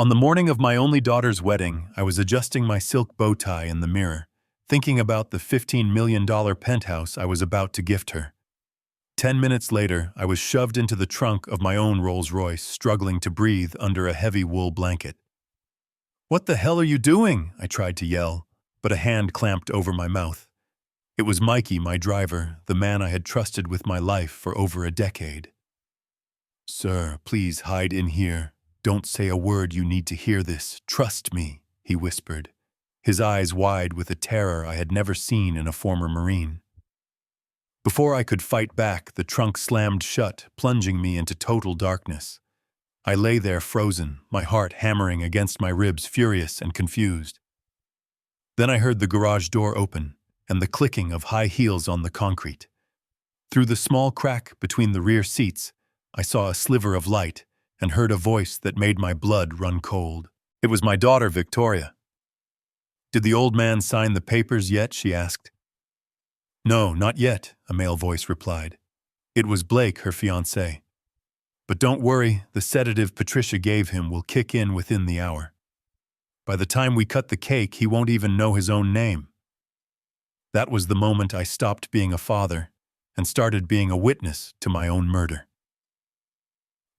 On the morning of my only daughter's wedding, I was adjusting my silk bow tie in the mirror, thinking about the $15 million penthouse I was about to gift her. 10 minutes later, I was shoved into the trunk of my own Rolls-Royce, struggling to breathe under a heavy wool blanket. "What the hell are you doing?" I tried to yell, but a hand clamped over my mouth. It was Mikey, my driver, the man I had trusted with my life for over a decade. "Sir, please hide in here. Don't say a word, you need to hear this. Trust me," he whispered, his eyes wide with a terror I had never seen in a former Marine. Before I could fight back, the trunk slammed shut, plunging me into total darkness. I lay there frozen, my heart hammering against my ribs, furious and confused. Then I heard the garage door open and the clicking of high heels on the concrete. Through the small crack between the rear seats, I saw a sliver of light and heard a voice that made my blood run cold. It was my daughter, Victoria. "Did the old man sign the papers yet?" she asked. "No, not yet," a male voice replied. It was Blake, her fiancé. "But don't worry, the sedative Patricia gave him will kick in within the hour. By the time we cut the cake, he won't even know his own name." That was the moment I stopped being a father and started being a witness to my own murder.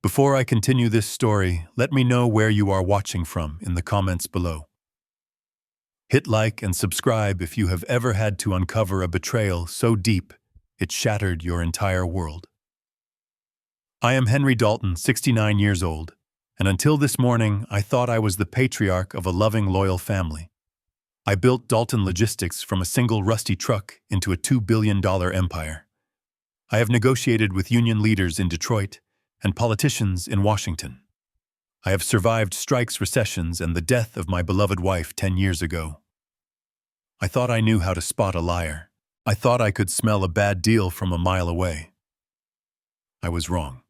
Before I continue this story, let me know where you are watching from in the comments below. Hit like and subscribe if you have ever had to uncover a betrayal so deep it shattered your entire world. I am Henry Dalton, 69 years old, and until this morning I thought I was the patriarch of a loving, loyal family. I built Dalton Logistics from a single rusty truck into a $2 billion empire. I have negotiated with union leaders in Detroit and politicians in Washington. I have survived strikes, recessions, and the death of my beloved wife 10 years ago. I thought I knew how to spot a liar. I thought I could smell a bad deal from a mile away. I was wrong.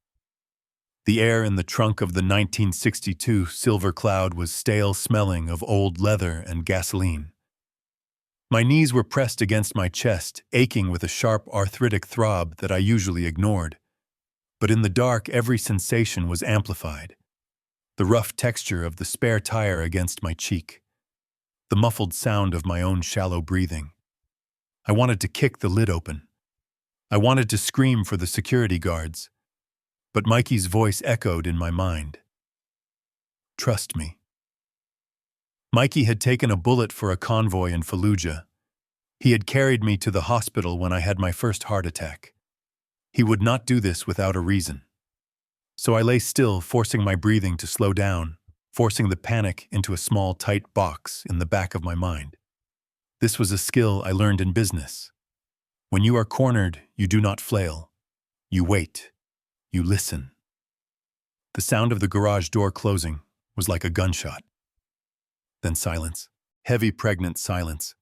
The air in the trunk of the 1962 Silver Cloud was stale, smelling of old leather and gasoline. My knees were pressed against my chest, aching with a sharp arthritic throb that I usually ignored. But in the dark, every sensation was amplified. The rough texture of the spare tire against my cheek. The muffled sound of my own shallow breathing. I wanted to kick the lid open. I wanted to scream for the security guards. But Mikey's voice echoed in my mind. "Trust me." Mikey had taken a bullet for a convoy in Fallujah. He had carried me to the hospital when I had my first heart attack. He would not do this without a reason. So I lay still, forcing my breathing to slow down, forcing the panic into a small, tight box in the back of my mind. This was a skill I learned in business. When you are cornered, you do not flail. You wait. You listen. The sound of the garage door closing was like a gunshot. Then silence. Heavy, pregnant silence.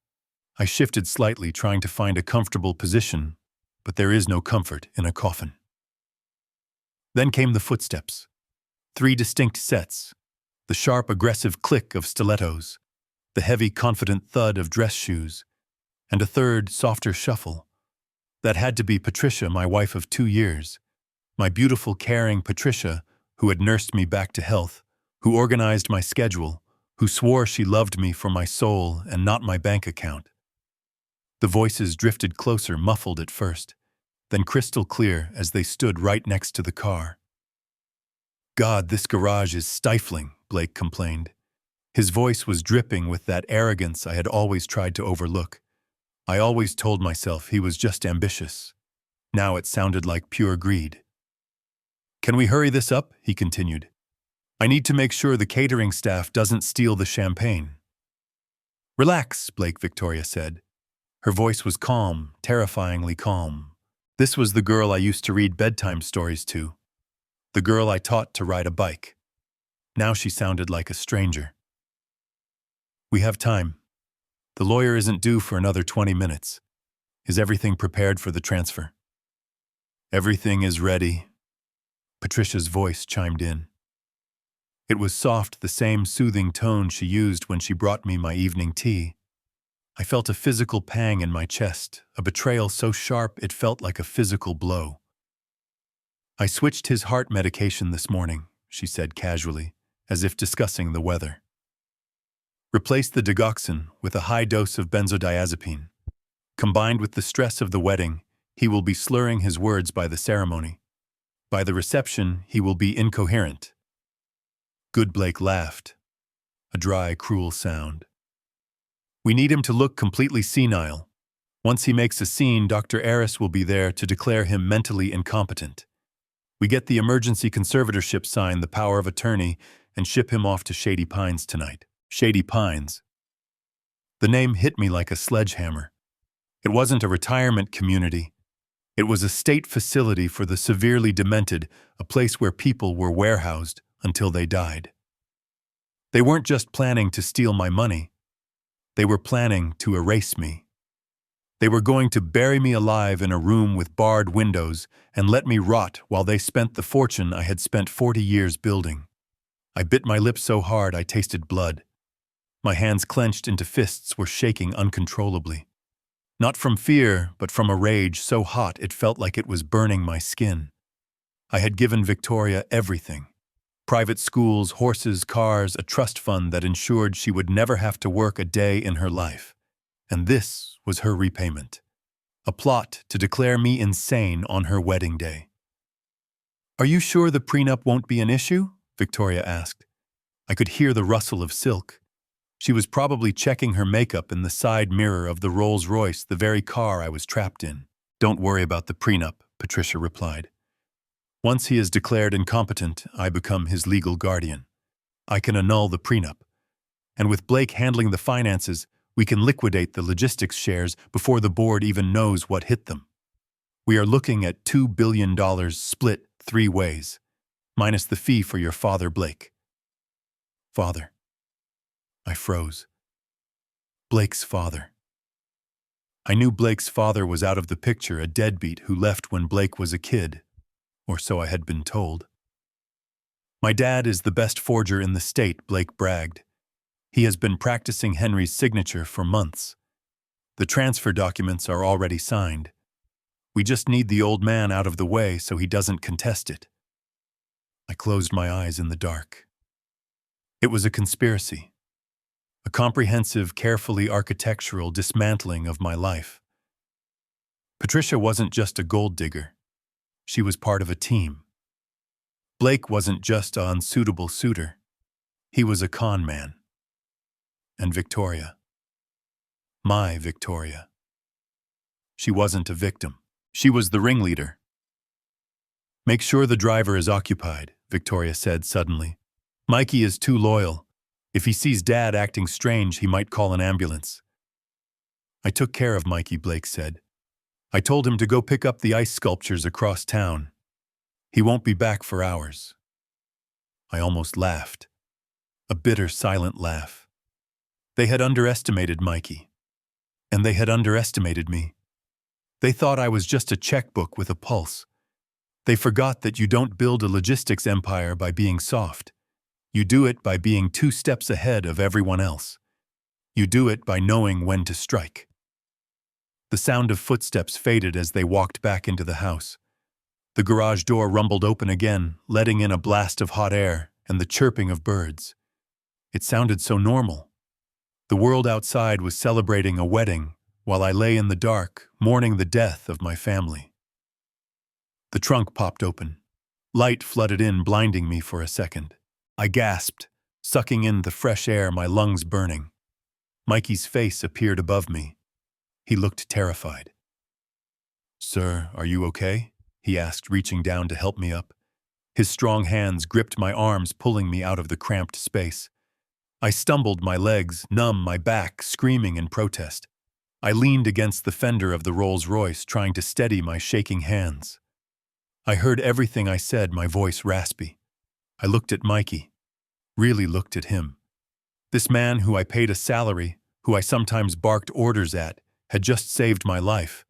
I shifted slightly, trying to find a comfortable position, but there is no comfort in a coffin. Then came the footsteps. 3 distinct sets. The sharp, aggressive click of stilettos, the heavy, confident thud of dress shoes, and a third, softer shuffle. That had to be Patricia, my wife of 2 years. My beautiful, caring Patricia, who had nursed me back to health, who organized my schedule, who swore she loved me for my soul and not my bank account. The voices drifted closer, muffled at first, then crystal clear as they stood right next to the car. "God, this garage is stifling," Blake complained. His voice was dripping with that arrogance I had always tried to overlook. I always told myself he was just ambitious. Now it sounded like pure greed. "Can we hurry this up?" he continued. "I need to make sure the catering staff doesn't steal the champagne." "Relax," Victoria said. Her voice was calm, terrifyingly calm. This was the girl I used to read bedtime stories to. The girl I taught to ride a bike. Now she sounded like a stranger. "We have time. The lawyer isn't due for another 20 minutes. Is everything prepared for the transfer?" "Everything is ready," Patricia's voice chimed in. It was soft, the same soothing tone she used when she brought me my evening tea. I felt a physical pang in my chest, a betrayal so sharp it felt like a physical blow. "I switched his heart medication this morning," she said casually, as if discussing the weather. Replace the digoxin with a high dose of benzodiazepine. Combined with the stress of the wedding, he will be slurring his words by the ceremony. By the reception, he will be incoherent. Good Blake laughed. A dry, cruel sound. We need him to look completely senile. Once he makes a scene, Dr. Eris will be there to declare him mentally incompetent. We get the emergency conservatorship sign, the power of attorney, and ship him off to Shady Pines tonight. Shady Pines. The name hit me like a sledgehammer. It wasn't a retirement community. It was a state facility for the severely demented, a place where people were warehoused until they died. They weren't just planning to steal my money. They were planning to erase me. They were going to bury me alive in a room with barred windows and let me rot while they spent the fortune I had spent 40 years building. I bit my lip so hard I tasted blood. My hands clenched into fists were shaking uncontrollably. Not from fear, but from a rage so hot it felt like it was burning my skin. I had given Victoria everything. Private schools, horses, cars, a trust fund that ensured she would never have to work a day in her life. And this was her repayment. A plot to declare me insane on her wedding day. "Are you sure the prenup won't be an issue?" Victoria asked. I could hear the rustle of silk. She was probably checking her makeup in the side mirror of the Rolls-Royce, the very car I was trapped in. "Don't worry about the prenup," Patricia replied. "Once he is declared incompetent, I become his legal guardian. I can annul the prenup. And with Blake handling the finances, we can liquidate the logistics shares before the board even knows what hit them. We are looking at $2 billion split 3 ways, minus the fee for your father, Blake." Father. I froze. Blake's father. I knew Blake's father was out of the picture, a deadbeat who left when Blake was a kid, or so I had been told. "My dad is the best forger in the state," Blake bragged. "He has been practicing Henry's signature for months. The transfer documents are already signed. We just need the old man out of the way so he doesn't contest it." I closed my eyes in the dark. It was a conspiracy. A comprehensive, carefully architectural dismantling of my life. Patricia wasn't just a gold digger. She was part of a team. Blake wasn't just an unsuitable suitor. He was a con man. And Victoria. My Victoria. She wasn't a victim. She was the ringleader. "Make sure the driver is occupied," Victoria said suddenly. "Mikey is too loyal. If he sees Dad acting strange, he might call an ambulance." "I took care of Mikey," Blake said. "I told him to go pick up the ice sculptures across town. He won't be back for hours." I almost laughed. A bitter, silent laugh. They had underestimated Mikey. And they had underestimated me. They thought I was just a checkbook with a pulse. They forgot that you don't build a logistics empire by being soft. You do it by being 2 steps ahead of everyone else. You do it by knowing when to strike. The sound of footsteps faded as they walked back into the house. The garage door rumbled open again, letting in a blast of hot air and the chirping of birds. It sounded so normal. The world outside was celebrating a wedding, while I lay in the dark, mourning the death of my family. The trunk popped open. Light flooded in, blinding me for a second. I gasped, sucking in the fresh air, my lungs burning. Mikey's face appeared above me. He looked terrified. "Sir, are you okay?" he asked, reaching down to help me up. His strong hands gripped my arms, pulling me out of the cramped space. I stumbled, my legs numb, my back screaming in protest. I leaned against the fender of the Rolls-Royce, trying to steady my shaking hands. I heard everything I said, my voice raspy. I looked at Mikey. Really looked at him. This man who I paid a salary, who I sometimes barked orders at, had just saved my life.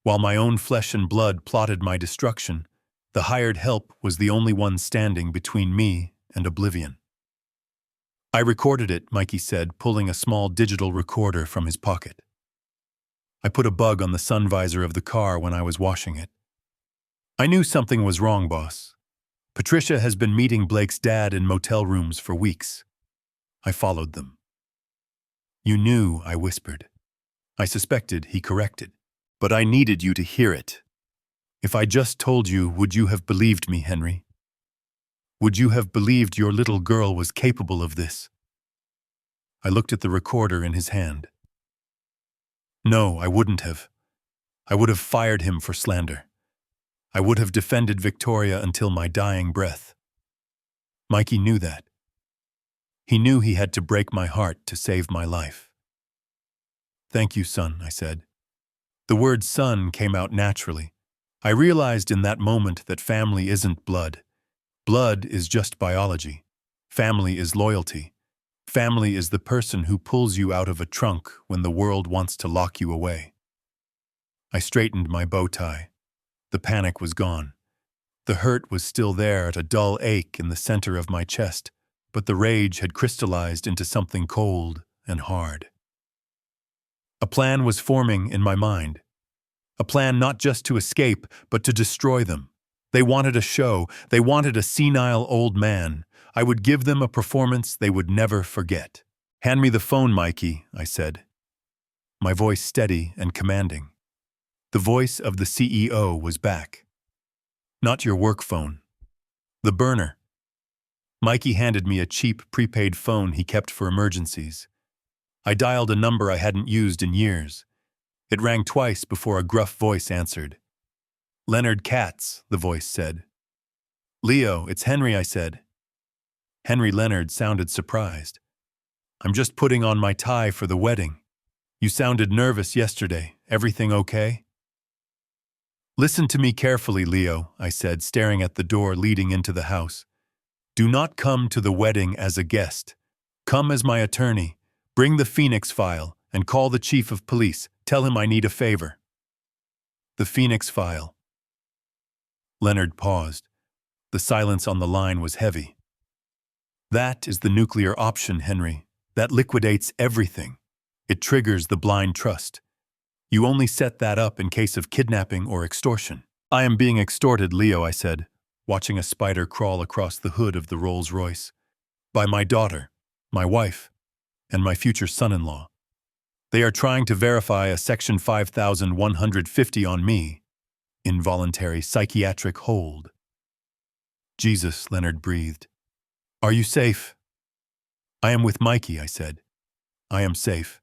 While my own flesh and blood plotted my destruction, the hired help was the only one standing between me and oblivion. "I recorded it," Mikey said, pulling a small digital recorder from his pocket. "I put a bug on the sun visor of the car when I was washing it. I knew something was wrong, boss." Patricia has been meeting Blake's dad in motel rooms for weeks. I followed them. You knew, I whispered. I suspected, he corrected. But I needed you to hear it. If I just told you, would you have believed me, Henry? Would you have believed your little girl was capable of this? I looked at the recorder in his hand. No, I wouldn't have. I would have fired him for slander. I would have defended Victoria until my dying breath. Mikey knew that. He knew he had to break my heart to save my life. Thank you, son, I said. The word son came out naturally. I realized in that moment that family isn't blood. Blood is just biology. Family is loyalty. Family is the person who pulls you out of a trunk when the world wants to lock you away. I straightened my bow tie. The panic was gone. The hurt was still there at a dull ache in the center of my chest, but the rage had crystallized into something cold and hard. A plan was forming in my mind. A plan not just to escape, but to destroy them. They wanted a show. They wanted a senile old man. I would give them a performance they would never forget. Hand me the phone, Mikey, I said. My voice steady and commanding. The voice of the CEO was back. Not your work phone. The burner. Mikey handed me a cheap prepaid phone he kept for emergencies. I dialed a number I hadn't used in years. It rang twice before a gruff voice answered. Leonard Katz, the voice said. Leo, it's Henry, I said. Henry Leonard sounded surprised. I'm just putting on my tie for the wedding. You sounded nervous yesterday. Everything okay? Listen to me carefully, Leo, I said, staring at the door leading into the house. Do not come to the wedding as a guest. Come as my attorney. Bring the Phoenix file and call the chief of police. Tell him I need a favor. The Phoenix file. Leonard paused. The silence on the line was heavy. That is the nuclear option, Henry. That liquidates everything. It triggers the blind trust. You only set that up in case of kidnapping or extortion. I am being extorted, Leo, I said, watching a spider crawl across the hood of the Rolls-Royce. By my daughter, my wife, and my future son-in-law. They are trying to verify a Section 5150 on me. Involuntary psychiatric hold. Jesus, Leonard breathed. Are you safe? I am with Mikey, I said. I am safe.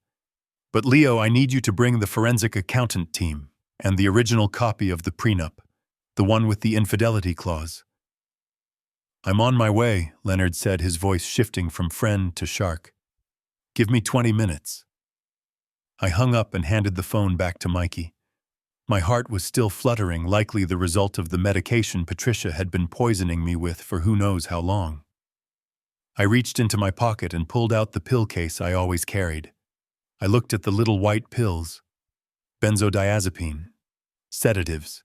But Leo, I need you to bring the forensic accountant team and the original copy of the prenup, the one with the infidelity clause. I'm on my way, Leonard said, his voice shifting from friend to shark. Give me 20 minutes. I hung up and handed the phone back to Mikey. My heart was still fluttering, likely the result of the medication Patricia had been poisoning me with for who knows how long. I reached into my pocket and pulled out the pill case I always carried. I looked at the little white pills. Benzodiazepine. Sedatives.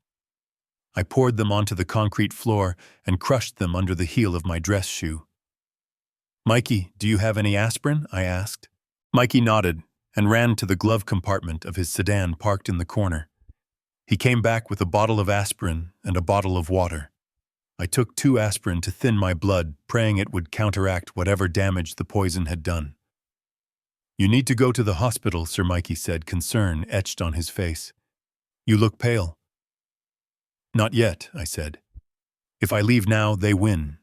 I poured them onto the concrete floor and crushed them under the heel of my dress shoe. Mikey, do you have any aspirin? I asked. Mikey nodded and ran to the glove compartment of his sedan parked in the corner. He came back with a bottle of aspirin and a bottle of water. I took 2 aspirin to thin my blood, praying it would counteract whatever damage the poison had done. You need to go to the hospital, Sir Mikey said, concern etched on his face. You look pale. Not yet, I said. If I leave now, they win.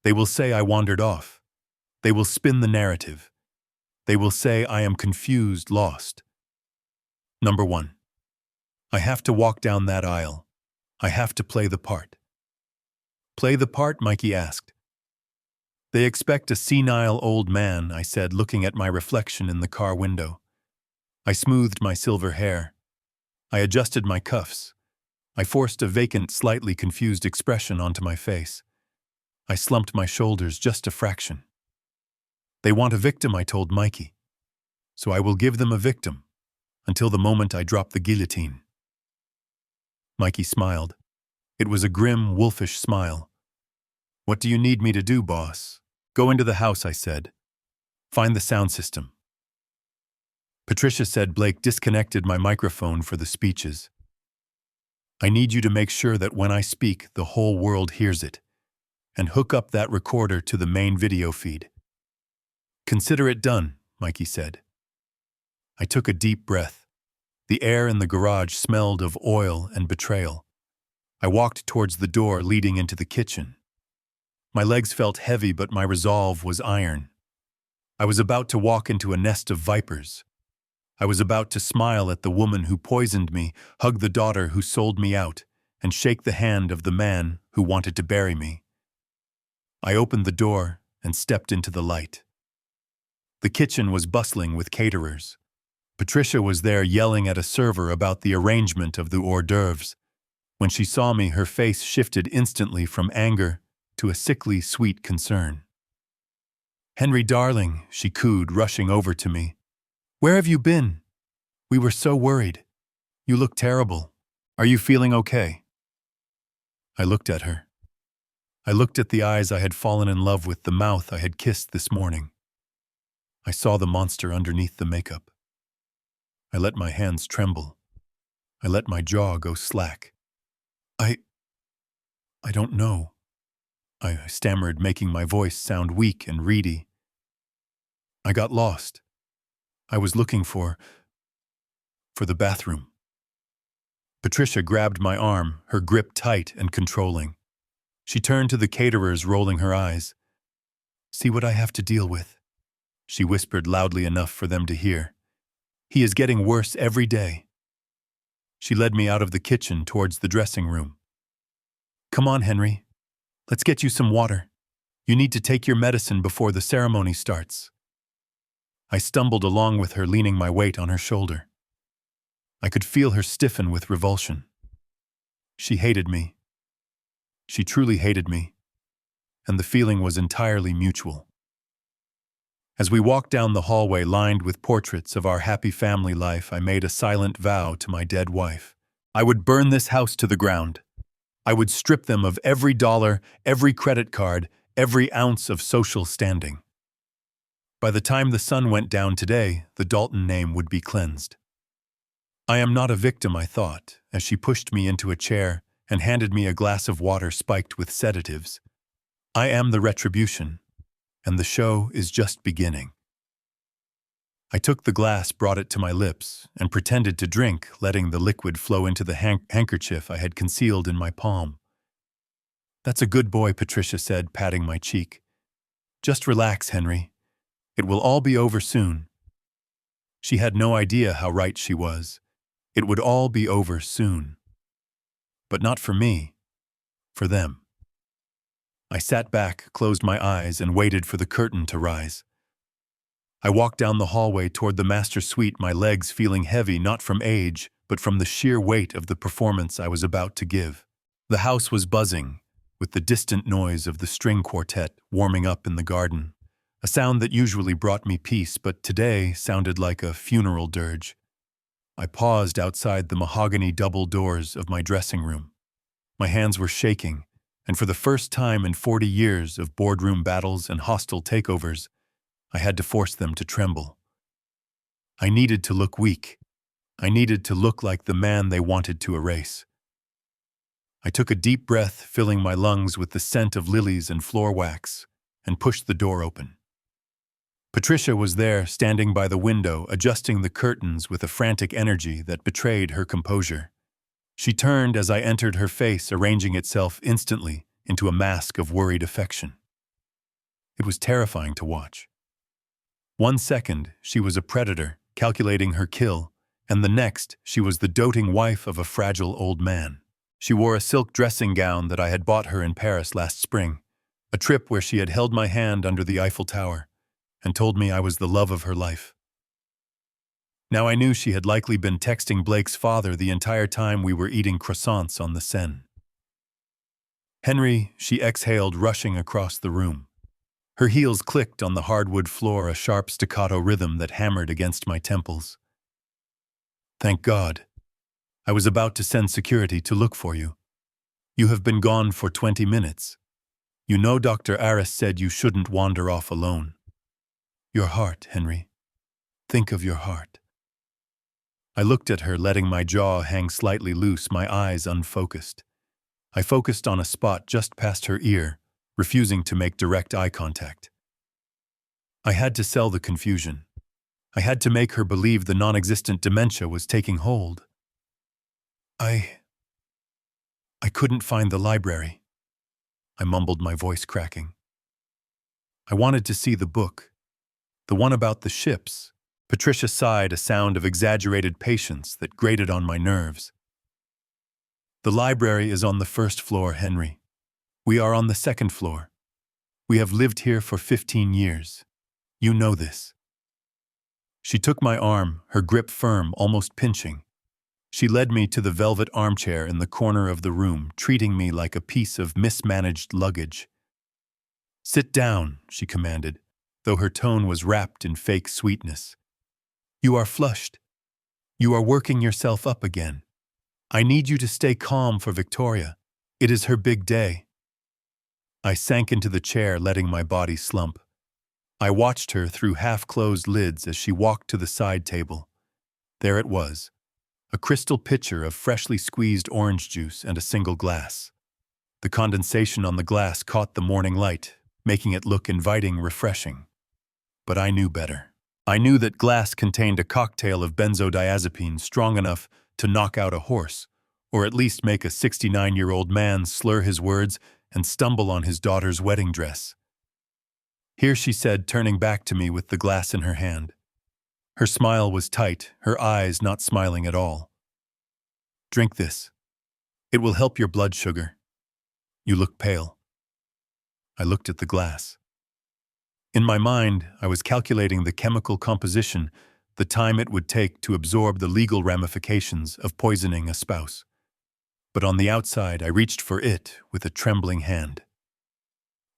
They will say I wandered off. They will spin the narrative. They will say I am confused, lost. Number 1. I have to walk down that aisle. I have to play the part. Play the part? Mikey asked. They expect a senile old man, I said, looking at my reflection in the car window. I smoothed my silver hair. I adjusted my cuffs. I forced a vacant, slightly confused expression onto my face. I slumped my shoulders just a fraction. They want a victim, I told Mikey. So I will give them a victim, until the moment I drop the guillotine. Mikey smiled. It was a grim, wolfish smile. What do you need me to do, boss? Go into the house, I said. Find the sound system. Patricia said Blake disconnected my microphone for the speeches. I need you to make sure that when I speak, the whole world hears it. and hook up that recorder to the main video feed. Consider it done, Mikey said. I took a deep breath. The air in the garage smelled of oil and betrayal. I walked towards the door leading into the kitchen. My legs felt heavy, but my resolve was iron. I was about to walk into a nest of vipers. I was about to smile at the woman who poisoned me, hug the daughter who sold me out, and shake the hand of the man who wanted to bury me. I opened the door and stepped into the light. The kitchen was bustling with caterers. Patricia was there yelling at a server about the arrangement of the hors d'oeuvres. When she saw me, her face shifted instantly from anger to a sickly, sweet concern. "Henry, darling," she cooed, rushing over to me. "Where have you been? We were so worried. You look terrible. Are you feeling okay?" I looked at her. I looked at the eyes I had fallen in love with, the mouth I had kissed this morning. I saw the monster underneath the makeup. I let my hands tremble. I let my jaw go slack. I don't know. I stammered, making my voice sound weak and reedy. I got lost. I was looking for the bathroom. Patricia grabbed my arm, her grip tight and controlling. She turned to the caterers, rolling her eyes. "See what I have to deal with," she whispered loudly enough for them to hear. "He is getting worse every day." She led me out of the kitchen towards the dressing room. "Come on, Henry. Let's get you some water. You need to take your medicine before the ceremony starts." I stumbled along with her, leaning my weight on her shoulder. I could feel her stiffen with revulsion. She hated me. She truly hated me, and the feeling was entirely mutual. As we walked down the hallway lined with portraits of our happy family life, I made a silent vow to my dead wife. I would burn this house to the ground. I would strip them of every dollar, every credit card, every ounce of social standing. By the time the sun went down today, the Dalton name would be cleansed. "I am not a victim," I thought, as she pushed me into a chair and handed me a glass of water spiked with sedatives. "I am the retribution, and the show is just beginning." I took the glass, brought it to my lips, and pretended to drink, letting the liquid flow into the handkerchief I had concealed in my palm. "That's a good boy," Patricia said, patting my cheek. "Just relax, Henry. It will all be over soon." She had no idea how right she was. It would all be over soon. But not for me, for them. I sat back, closed my eyes, and waited for the curtain to rise. I walked down the hallway toward the master suite, my legs feeling heavy not from age, but from the sheer weight of the performance I was about to give. The house was buzzing, with the distant noise of the string quartet warming up in the garden, a sound that usually brought me peace, but today sounded like a funeral dirge. I paused outside the mahogany double doors of my dressing room. My hands were shaking, and for the first time in 40 years of boardroom battles and hostile takeovers, I had to force them to tremble. I needed to look weak. I needed to look like the man they wanted to erase. I took a deep breath, filling my lungs with the scent of lilies and floor wax, and pushed the door open. Patricia was there, standing by the window, adjusting the curtains with a frantic energy that betrayed her composure. She turned as I entered, her face arranging itself instantly into a mask of worried affection. It was terrifying to watch. 1 second, she was a predator, calculating her kill, and the next, she was the doting wife of a fragile old man. She wore a silk dressing gown that I had bought her in Paris last spring, a trip where she had held my hand under the Eiffel Tower and told me I was the love of her life. Now I knew she had likely been texting Blake's father the entire time we were eating croissants on the Seine. "Henry," she exhaled, rushing across the room. Her heels clicked on the hardwood floor, a sharp staccato rhythm that hammered against my temples. "Thank God. I was about to send security to look for you. You have been gone for 20 minutes. You know Dr. Aris said you shouldn't wander off alone. Your heart, Henry. Think of your heart." I looked at her, letting my jaw hang slightly loose, my eyes unfocused. I focused on a spot just past her ear, refusing to make direct eye contact. I had to sell the confusion. I had to make her believe the non-existent dementia was taking hold. I couldn't find the library. I mumbled, my voice cracking. I wanted to see the book, the one about the ships. Patricia sighed, a sound of exaggerated patience that grated on my nerves. The library is on the first floor, Henry. We are on the second floor. We have lived here for 15 years. You know this. She took my arm, her grip firm, almost pinching. She led me to the velvet armchair in the corner of the room, treating me like a piece of mismanaged luggage. Sit down, she commanded, though her tone was wrapped in fake sweetness. You are flushed. You are working yourself up again. I need you to stay calm for Victoria. It is her big day. I sank into the chair, letting my body slump. I watched her through half-closed lids as she walked to the side table. There it was, a crystal pitcher of freshly squeezed orange juice and a single glass. The condensation on the glass caught the morning light, making it look inviting, refreshing. But I knew better. I knew that glass contained a cocktail of benzodiazepine strong enough to knock out a horse, or at least make a 69-year-old man slur his words and stumble on his daughter's wedding dress. Here, she said, turning back to me with the glass in her hand. Her smile was tight, her eyes not smiling at all. Drink this. It will help your blood sugar. You look pale. I looked at the glass. In my mind, I was calculating the chemical composition, the time it would take to absorb the legal ramifications of poisoning a spouse. But on the outside, I reached for it with a trembling hand.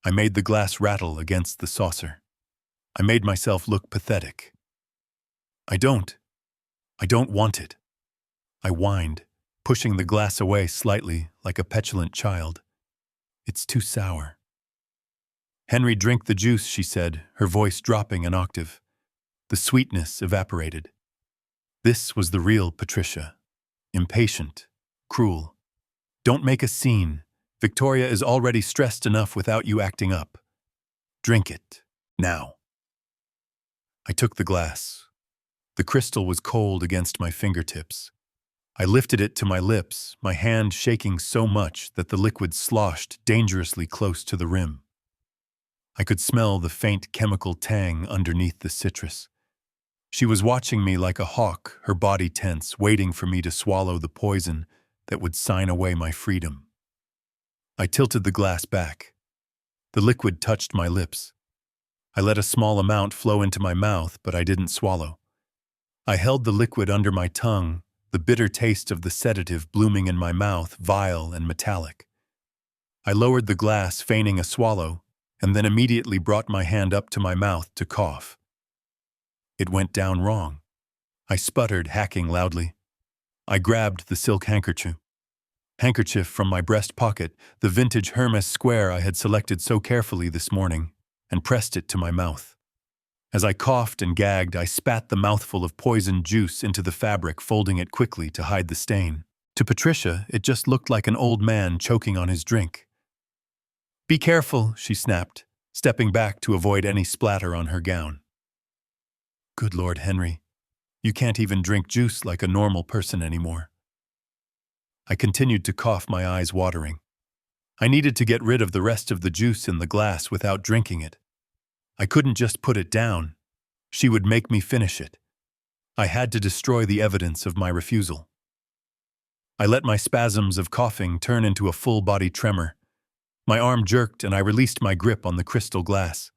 I made the glass rattle against the saucer. I made myself look pathetic. I don't want it. I whined, pushing the glass away slightly like a petulant child. It's too sour. Henry, drink the juice, she said, her voice dropping an octave. The sweetness evaporated. This was the real Patricia. Impatient, cruel. Don't make a scene. Victoria is already stressed enough without you acting up. Drink it, now. I took the glass. The crystal was cold against my fingertips. I lifted it to my lips, my hand shaking so much that the liquid sloshed dangerously close to the rim. I could smell the faint chemical tang underneath the citrus. She was watching me like a hawk, her body tense, waiting for me to swallow the poison that would sign away my freedom. I tilted the glass back. The liquid touched my lips. I let a small amount flow into my mouth, but I didn't swallow. I held the liquid under my tongue, the bitter taste of the sedative blooming in my mouth, vile and metallic. I lowered the glass, feigning a swallow, and then immediately brought my hand up to my mouth to cough. It went down wrong. I sputtered, hacking loudly. I grabbed the silk handkerchief from my breast pocket, the vintage Hermes square I had selected so carefully this morning, and pressed it to my mouth. As I coughed and gagged, I spat the mouthful of poisoned juice into the fabric, folding it quickly to hide the stain. To Patricia, it just looked like an old man choking on his drink. Be careful, she snapped, stepping back to avoid any splatter on her gown. Good Lord, Henry, you can't even drink juice like a normal person anymore. I continued to cough, my eyes watering. I needed to get rid of the rest of the juice in the glass without drinking it. I couldn't just put it down. She would make me finish it. I had to destroy the evidence of my refusal. I let my spasms of coughing turn into a full-body tremor. My arm jerked and I released my grip on the crystal glass.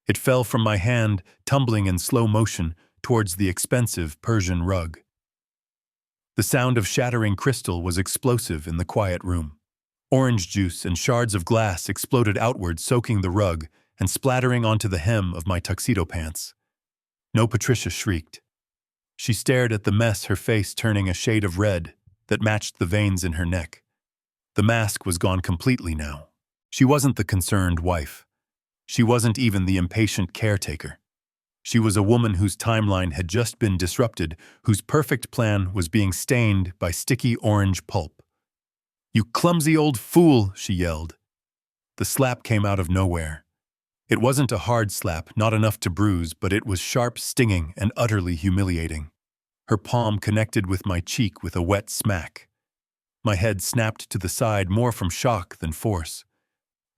It fell from my hand, tumbling in slow motion towards the expensive Persian rug. The sound of shattering crystal was explosive in the quiet room. Orange juice and shards of glass exploded outward, soaking the rug and splattering onto the hem of my tuxedo pants. No, Patricia shrieked. She stared at the mess, her face turning a shade of red that matched the veins in her neck. The mask was gone completely now. She wasn't the concerned wife. She wasn't even the impatient caretaker. She was a woman whose timeline had just been disrupted, whose perfect plan was being stained by sticky orange pulp. You clumsy old fool, she yelled. The slap came out of nowhere. It wasn't a hard slap, not enough to bruise, but it was sharp, stinging, and utterly humiliating. Her palm connected with my cheek with a wet smack. My head snapped to the side more from shock than force.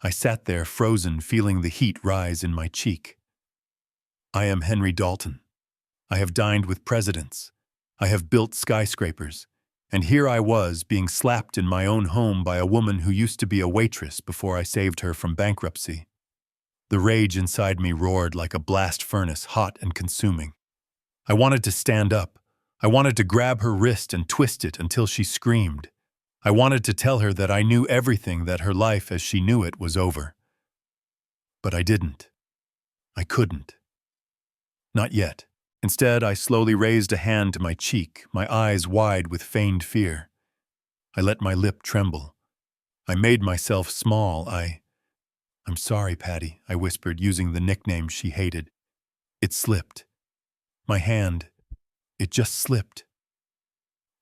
I sat there frozen, feeling the heat rise in my cheek. I am Henry Dalton. I have dined with presidents. I have built skyscrapers. And here I was, being slapped in my own home by a woman who used to be a waitress before I saved her from bankruptcy. The rage inside me roared like a blast furnace, hot and consuming. I wanted to stand up. I wanted to grab her wrist and twist it until she screamed. I wanted to tell her that I knew everything, that her life as she knew it was over. But I didn't. I couldn't. Not yet. Instead, I slowly raised a hand to my cheek, my eyes wide with feigned fear. I let my lip tremble. I made myself small. I'm sorry, Patty, I whispered, using the nickname she hated. It slipped. My hand, it just slipped.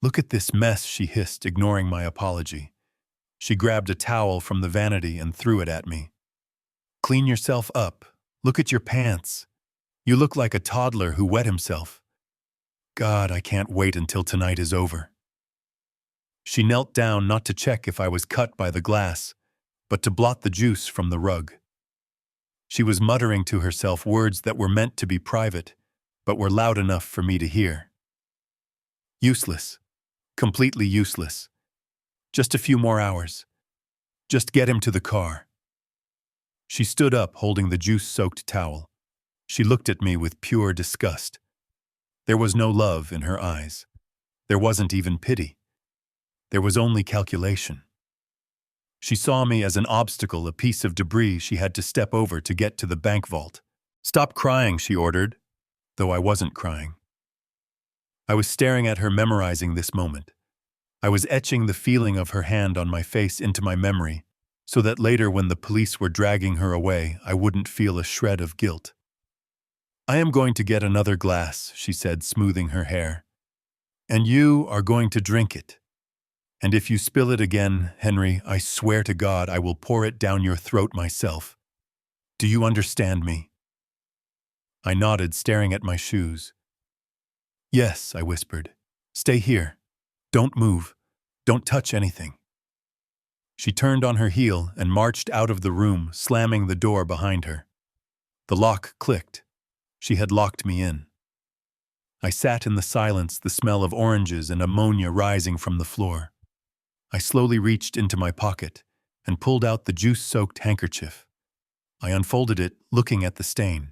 Look at this mess, she hissed, ignoring my apology. She grabbed a towel from the vanity and threw it at me. Clean yourself up. Look at your pants. You look like a toddler who wet himself. God, I can't wait until tonight is over. She knelt down not to check if I was cut by the glass, but to blot the juice from the rug. She was muttering to herself words that were meant to be private, but were loud enough for me to hear. Useless. Completely useless. Just a few more hours. Just get him to the car. She stood up, holding the juice-soaked towel. She looked at me with pure disgust. There was no love in her eyes. There wasn't even pity. There was only calculation. She saw me as an obstacle, a piece of debris she had to step over to get to the bank vault. Stop crying, she ordered, though I wasn't crying. I was staring at her, memorizing this moment. I was etching the feeling of her hand on my face into my memory, so that later when the police were dragging her away, I wouldn't feel a shred of guilt. I am going to get another glass, she said, smoothing her hair. And you are going to drink it. And if you spill it again, Henry, I swear to God I will pour it down your throat myself. Do you understand me? I nodded, staring at my shoes. Yes, I whispered. Stay here. Don't move. Don't touch anything. She turned on her heel and marched out of the room, slamming the door behind her. The lock clicked. She had locked me in. I sat in the silence, the smell of oranges and ammonia rising from the floor. I slowly reached into my pocket and pulled out the juice-soaked handkerchief. I unfolded it, looking at the stain.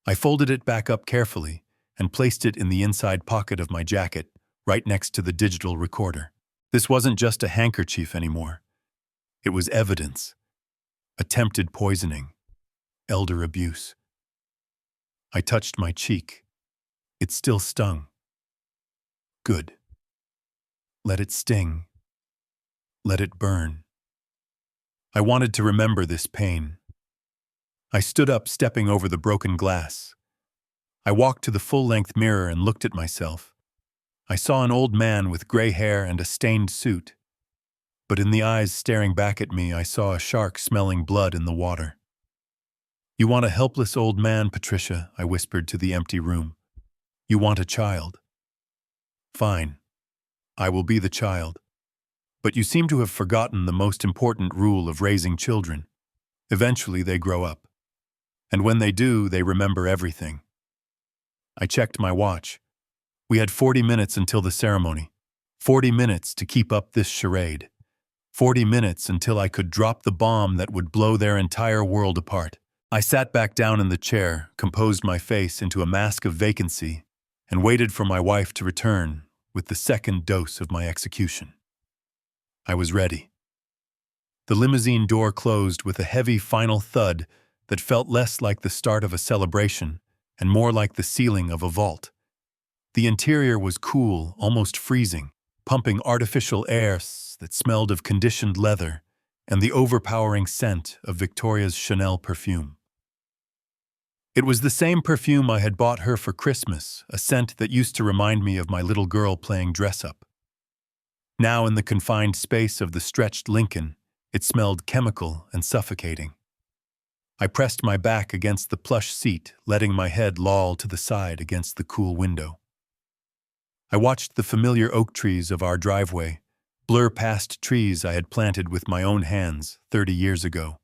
I folded it back up carefully and placed it in the inside pocket of my jacket, right next to the digital recorder. This wasn't just a handkerchief anymore. It was evidence. Attempted poisoning. Elder abuse. I touched my cheek. It still stung. Good. Let it sting. Let it burn. I wanted to remember this pain. I stood up, stepping over the broken glass. I walked to the full-length mirror and looked at myself. I saw an old man with gray hair and a stained suit. But in the eyes staring back at me, I saw a shark smelling blood in the water. You want a helpless old man, Patricia, I whispered to the empty room. You want a child. Fine. I will be the child. But you seem to have forgotten the most important rule of raising children. Eventually they grow up. And when they do, they remember everything. I checked my watch. We had 40 minutes until the ceremony. 40 minutes to keep up this charade. 40 minutes until I could drop the bomb that would blow their entire world apart. I sat back down in the chair, composed my face into a mask of vacancy, and waited for my wife to return with the second dose of my execution. I was ready. The limousine door closed with a heavy final thud that felt less like the start of a celebration and more like the ceiling of a vault. The interior was cool, almost freezing, pumping artificial air that smelled of conditioned leather and the overpowering scent of Victoria's Chanel perfume. It was the same perfume I had bought her for Christmas, a scent that used to remind me of my little girl playing dress-up. Now in the confined space of the stretched Lincoln, It smelled chemical and suffocating. I pressed my back against the plush seat, letting my head loll to the side against the cool window. I watched the familiar oak trees of our driveway blur past trees I had planted with my own hands 30 years ago.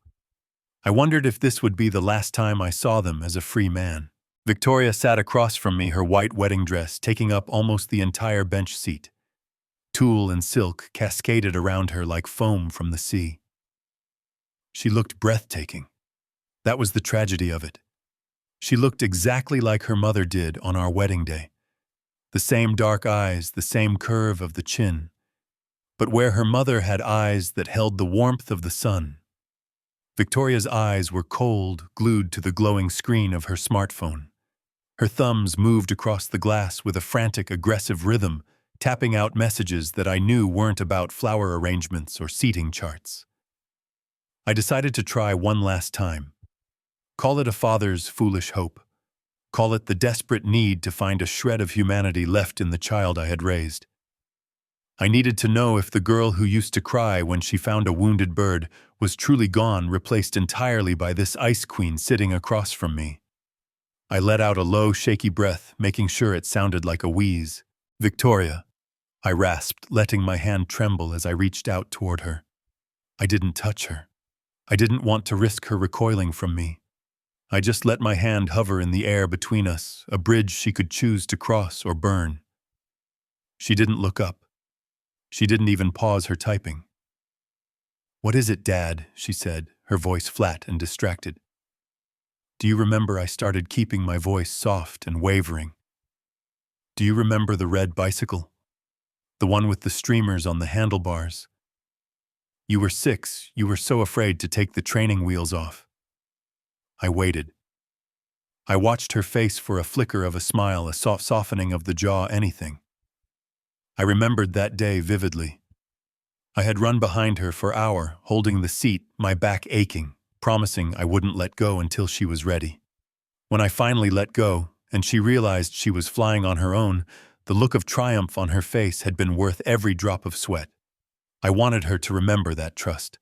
I wondered if this would be the last time I saw them as a free man. Victoria sat across from me, her white wedding dress taking up almost the entire bench seat. Tulle and silk cascaded around her like foam from the sea. She looked breathtaking. That was the tragedy of it. She looked exactly like her mother did on our wedding day. The same dark eyes, the same curve of the chin. But where her mother had eyes that held the warmth of the sun, Victoria's eyes were cold, glued to the glowing screen of her smartphone. Her thumbs moved across the glass with a frantic, aggressive rhythm, tapping out messages that I knew weren't about flower arrangements or seating charts. I decided to try one last time. Call it a father's foolish hope. Call it the desperate need to find a shred of humanity left in the child I had raised. I needed to know if the girl who used to cry when she found a wounded bird was truly gone, replaced entirely by this ice queen sitting across from me. I let out a low, shaky breath, making sure it sounded like a wheeze. "Victoria," I rasped, letting my hand tremble as I reached out toward her. I didn't touch her. I didn't want to risk her recoiling from me. I just let my hand hover in the air between us, a bridge she could choose to cross or burn. She didn't look up. She didn't even pause her typing. "What is it, Dad?" she said, her voice flat and distracted. "Do you remember I started keeping my voice soft and wavering? Do you remember the red bicycle? The one with the streamers on the handlebars? You were 6, you were so afraid to take the training wheels off." I waited. I watched her face for a flicker of a smile, a soft softening of the jaw, anything. I remembered that day vividly. I had run behind her for an hour, holding the seat, my back aching, promising I wouldn't let go until she was ready. When I finally let go, and she realized she was flying on her own, the look of triumph on her face had been worth every drop of sweat. I wanted her to remember that trust.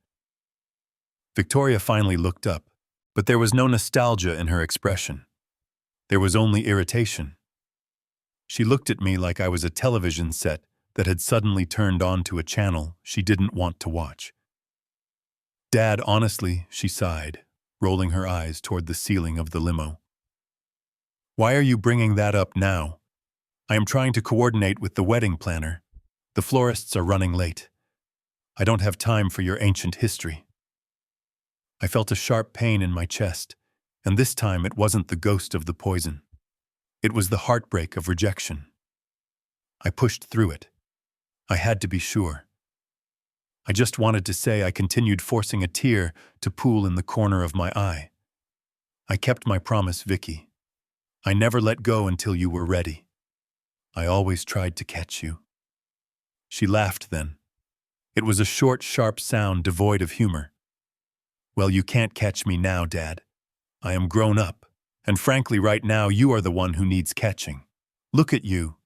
Victoria finally looked up, but there was no nostalgia in her expression. There was only irritation. She looked at me like I was a television set that had suddenly turned on to a channel she didn't want to watch. "Dad, honestly," she sighed, rolling her eyes toward the ceiling of the limo. "Why are you bringing that up now? I am trying to coordinate with the wedding planner. The florists are running late. I don't have time for your ancient history." I felt a sharp pain in my chest, and this time it wasn't the ghost of the poison. It was the heartbreak of rejection. I pushed through it. I had to be sure. I just wanted to say I continued, forcing a tear to pool in the corner of my eye. "I kept my promise, Vicky. I never let go until you were ready. I always tried to catch you." She laughed then. It was a short, sharp sound devoid of humor. "Well, you can't catch me now, Dad. I am grown up, and frankly right now you are the one who needs catching. Look at you.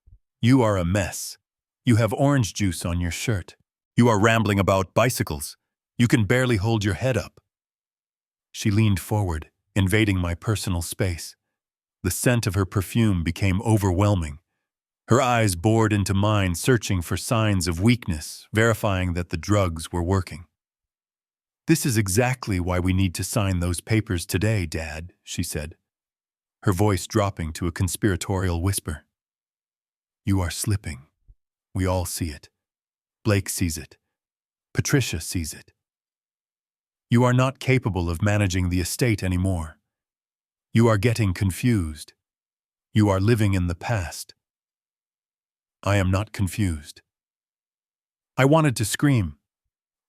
You are a mess. You have orange juice on your shirt. You are rambling about bicycles. You can barely hold your head up." She leaned forward, invading my personal space. The scent of her perfume became overwhelming. Her eyes bored into mine, searching for signs of weakness, verifying that the drugs were working. "This is exactly why we need to sign those papers today, Dad," she said, her voice dropping to a conspiratorial whisper. "You are slipping. We all see it. Blake sees it. Patricia sees it. You are not capable of managing the estate anymore. You are getting confused. You are living in the past." I am not confused. I wanted to scream.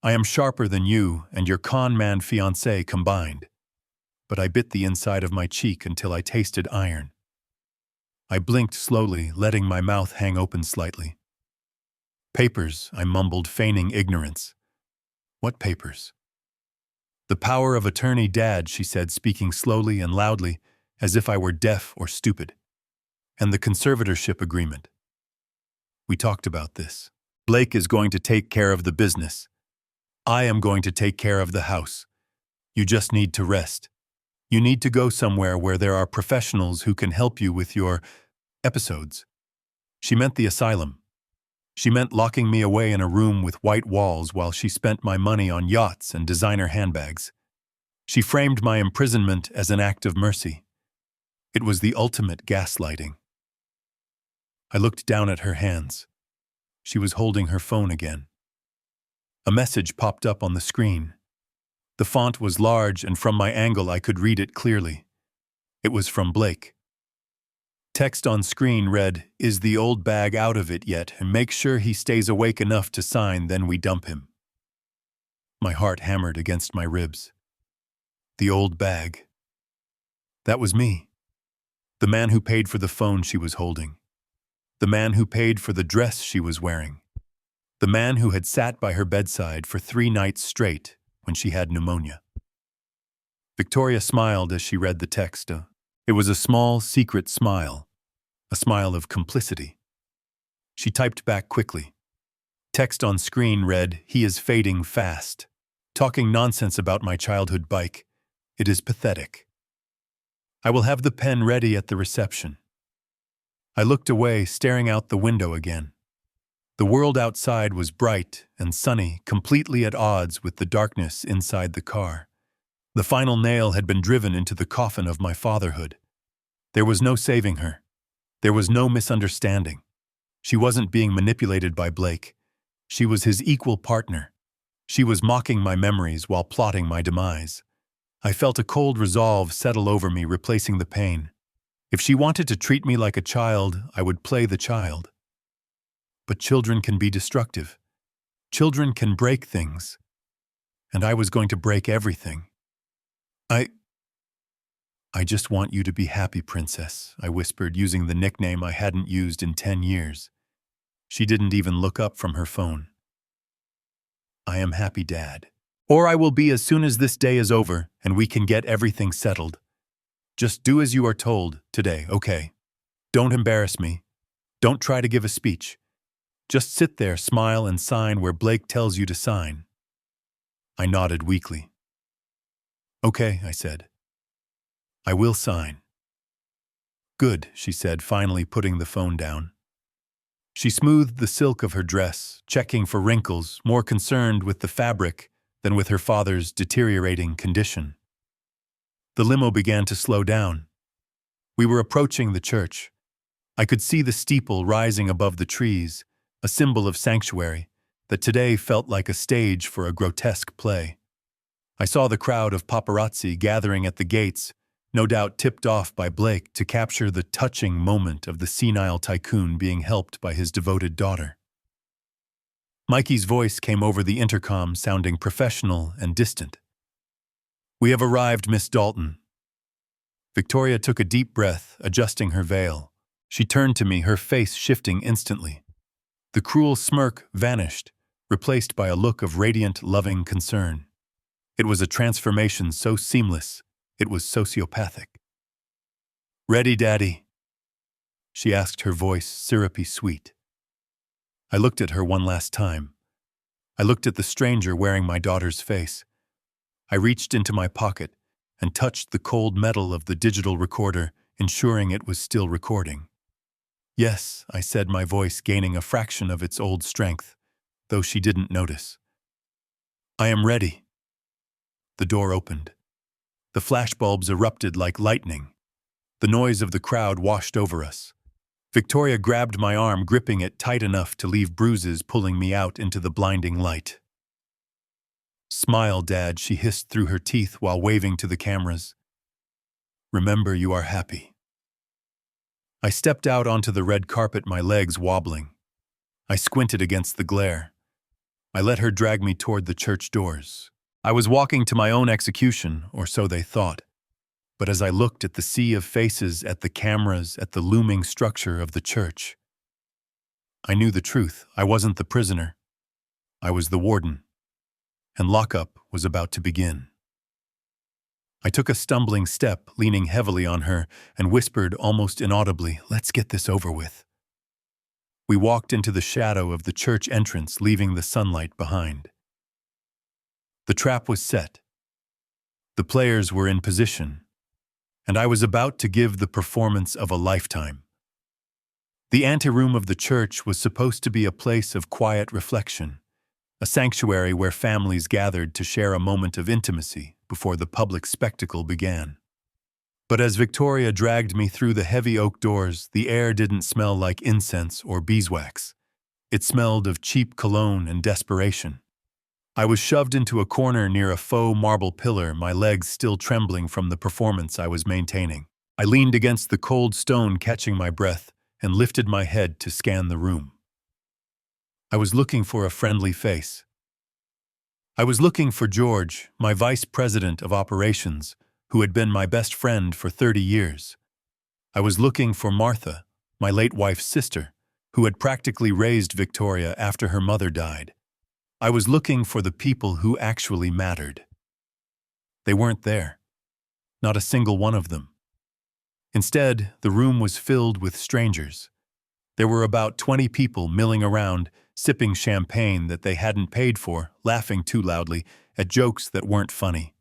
I am sharper than you and your con man fiancé combined. But I bit the inside of my cheek until I tasted iron. I blinked slowly, letting my mouth hang open slightly. "Papers," I mumbled, feigning ignorance. "What papers?" "The power of attorney, Dad," she said, speaking slowly and loudly, as if I were deaf or stupid. "And the conservatorship agreement. We talked about this. Blake is going to take care of the business. I am going to take care of the house. You just need to rest. You need to go somewhere where there are professionals who can help you with your episodes. She meant the asylum. She meant locking me away in a room with white walls while she spent my money on yachts and designer handbags. She framed my imprisonment as an act of mercy. It was the ultimate gaslighting. I looked down at her hands. She was holding her phone again. A message popped up on the screen. The font was large, and from my angle I could read it clearly. It was from Blake. Text on screen read, "Is the old bag out of it yet? And make sure he stays awake enough to sign, then we dump him." My heart hammered against my ribs. The old bag. That was me. The man who paid for the phone she was holding. The man who paid for the dress she was wearing. The man who had sat by her bedside for 3 nights straight when she had pneumonia. Victoria smiled as she read the text. It was a small, secret smile, a smile of complicity. She typed back quickly. Text on screen read, "He is fading fast. Talking nonsense about my childhood bike. It is pathetic. I will have the pen ready at the reception." I looked away, staring out the window again. The world outside was bright and sunny, completely at odds with the darkness inside the car. The final nail had been driven into the coffin of my fatherhood. There was no saving her. There was no misunderstanding. She wasn't being manipulated by Blake. She was his equal partner. She was mocking my memories while plotting my demise. I felt a cold resolve settle over me, replacing the pain. If she wanted to treat me like a child, I would play the child. But children can be destructive. Children can break things. And I was going to break everything. I just want you to be happy, princess, I whispered, using the nickname I hadn't used in 10 years. She didn't even look up from her phone. I am happy, Dad. Or I will be as soon as this day is over and we can get everything settled. Just do as you are told today, okay? Don't embarrass me. Don't try to give a speech. Just sit there, smile, and sign where Blake tells you to sign. I nodded weakly. Okay, I said. I will sign. Good, she said, finally putting the phone down. She smoothed the silk of her dress, checking for wrinkles, more concerned with the fabric than with her father's deteriorating condition. The limo began to slow down. We were approaching the church. I could see the steeple rising above the trees, a symbol of sanctuary that today felt like a stage for a grotesque play. I saw the crowd of paparazzi gathering at the gates, no doubt tipped off by Blake to capture the touching moment of the senile tycoon being helped by his devoted daughter. Mikey's voice came over the intercom, sounding professional and distant. "We have arrived, Miss Dalton." Victoria took a deep breath, adjusting her veil. She turned to me, her face shifting instantly. The cruel smirk vanished, replaced by a look of radiant, loving concern. It was a transformation so seamless, it was sociopathic. "Ready, Daddy?" she asked, her voice syrupy sweet. I looked at her one last time. I looked at the stranger wearing my daughter's face. I reached into my pocket and touched the cold metal of the digital recorder, ensuring it was still recording. "Yes," I said, my voice gaining a fraction of its old strength, though she didn't notice. "I am ready." The door opened. The flashbulbs erupted like lightning. The noise of the crowd washed over us. Victoria grabbed my arm, gripping it tight enough to leave bruises, pulling me out into the blinding light. "Smile, Dad," she hissed through her teeth while waving to the cameras. "Remember, you are happy." I stepped out onto the red carpet, my legs wobbling. I squinted against the glare. I let her drag me toward the church doors. I was walking to my own execution, or so they thought. But as I looked at the sea of faces, at the cameras, at the looming structure of the church, I knew the truth. I wasn't the prisoner. I was the warden. And lockup was about to begin. I took a stumbling step, leaning heavily on her, and whispered almost inaudibly, "Let's get this over with." We walked into the shadow of the church entrance, leaving the sunlight behind. The trap was set. The players were in position, and I was about to give the performance of a lifetime. The anteroom of the church was supposed to be a place of quiet reflection, a sanctuary where families gathered to share a moment of intimacy before the public spectacle began. But as Victoria dragged me through the heavy oak doors, the air didn't smell like incense or beeswax. It smelled of cheap cologne and desperation. I was shoved into a corner near a faux marble pillar, my legs still trembling from the performance I was maintaining. I leaned against the cold stone, catching my breath, and lifted my head to scan the room. I was looking for a friendly face. I was looking for George, my vice president of operations, who had been my best friend for 30 years. I was looking for Martha, my late wife's sister, who had practically raised Victoria after her mother died. I was looking for the people who actually mattered. They weren't there. Not a single one of them. Instead, the room was filled with strangers. There were about 20 people milling around, sipping champagne that they hadn't paid for, laughing too loudly at jokes that weren't funny.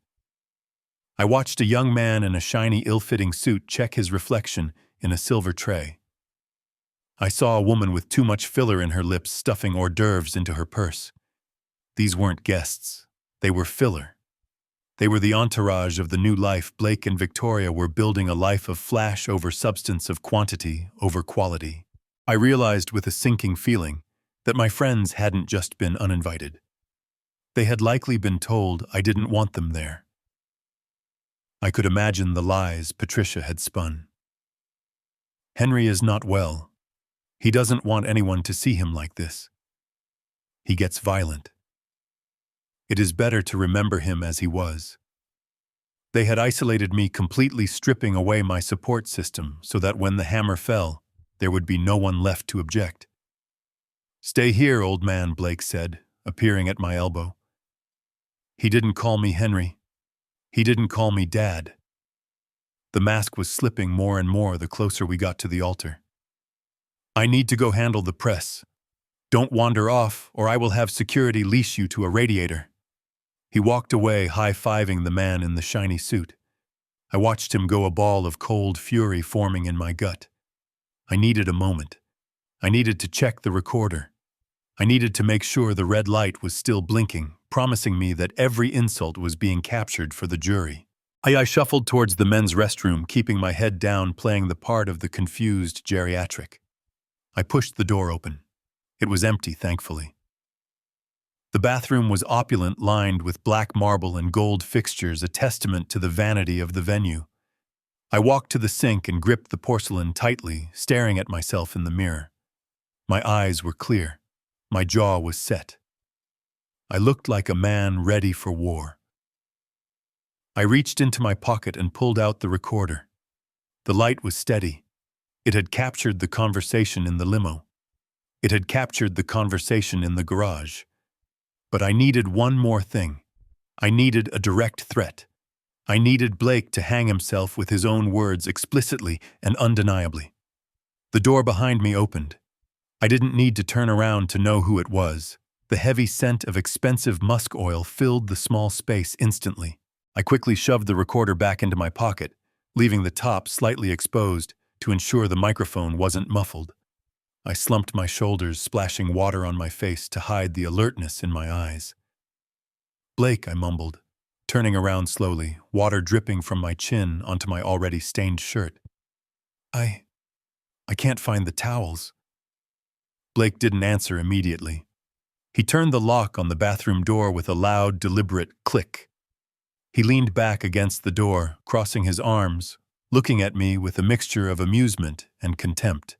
I watched a young man in a shiny, ill-fitting suit check his reflection in a silver tray. I saw a woman with too much filler in her lips stuffing hors d'oeuvres into her purse. These weren't guests. They were filler. They were the entourage of the new life Blake and Victoria were building, a life of flash over substance, of quantity over quality. I realized with a sinking feeling that my friends hadn't just been uninvited. They had likely been told I didn't want them there. I could imagine the lies Patricia had spun. Henry is not well. He doesn't want anyone to see him like this. He gets violent. It is better to remember him as he was. They had isolated me completely, stripping away my support system so that when the hammer fell, there would be no one left to object. "Stay here, old man," Blake said, appearing at my elbow. He didn't call me Henry. He didn't call me Dad. The mask was slipping more and more the closer we got to the altar. "I need to go handle the press. Don't wander off, or I will have security leash you to a radiator." He walked away, high-fiving the man in the shiny suit. I watched him go, a ball of cold fury forming in my gut. I needed a moment. I needed to check the recorder. I needed to make sure the red light was still blinking, promising me that every insult was being captured for the jury. I shuffled towards the men's restroom, keeping my head down, playing the part of the confused geriatric. I pushed the door open. It was empty, thankfully. The bathroom was opulent, lined with black marble and gold fixtures, a testament to the vanity of the venue. I walked to the sink and gripped the porcelain tightly, staring at myself in the mirror. My eyes were clear. My jaw was set. I looked like a man ready for war. I reached into my pocket and pulled out the recorder. The light was steady. It had captured the conversation in the limo. It had captured the conversation in the garage. But I needed one more thing. I needed a direct threat. I needed Blake to hang himself with his own words, explicitly and undeniably. The door behind me opened. I didn't need to turn around to know who it was. The heavy scent of expensive musk oil filled the small space instantly. I quickly shoved the recorder back into my pocket, leaving the top slightly exposed to ensure the microphone wasn't muffled. I slumped my shoulders, splashing water on my face to hide the alertness in my eyes. "Blake," I mumbled, turning around slowly, water dripping from my chin onto my already stained shirt. I can't find the towels." Blake didn't answer immediately. He turned the lock on the bathroom door with a loud, deliberate click. He leaned back against the door, crossing his arms, looking at me with a mixture of amusement and contempt.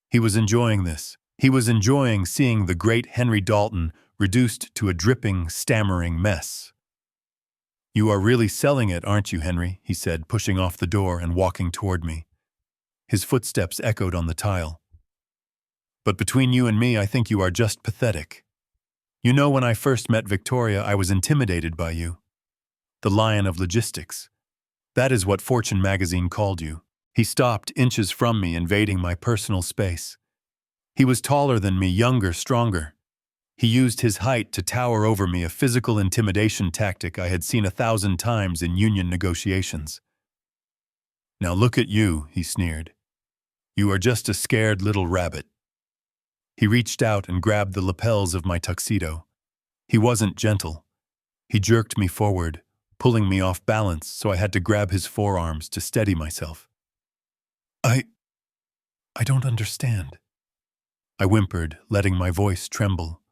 He was enjoying this. He was enjoying seeing the great Henry Dalton reduced to a dripping, stammering mess. "You are really selling it, aren't you, Henry?" he said, pushing off the door and walking toward me. His footsteps echoed on the tile. "But between you and me, I think you are just pathetic. You know, when I first met Victoria, I was intimidated by you. The Lion of Logistics. That is what Fortune magazine called you." He stopped inches from me, invading my personal space. He was taller than me, younger, stronger. He used his height to tower over me, a physical intimidation tactic I had seen 1,000 times in union negotiations. "Now look at you," he sneered. "You are just a scared little rabbit." He reached out and grabbed the lapels of my tuxedo. He wasn't gentle. He jerked me forward, pulling me off balance, so I had to grab his forearms to steady myself. I don't understand," I whimpered, letting my voice tremble.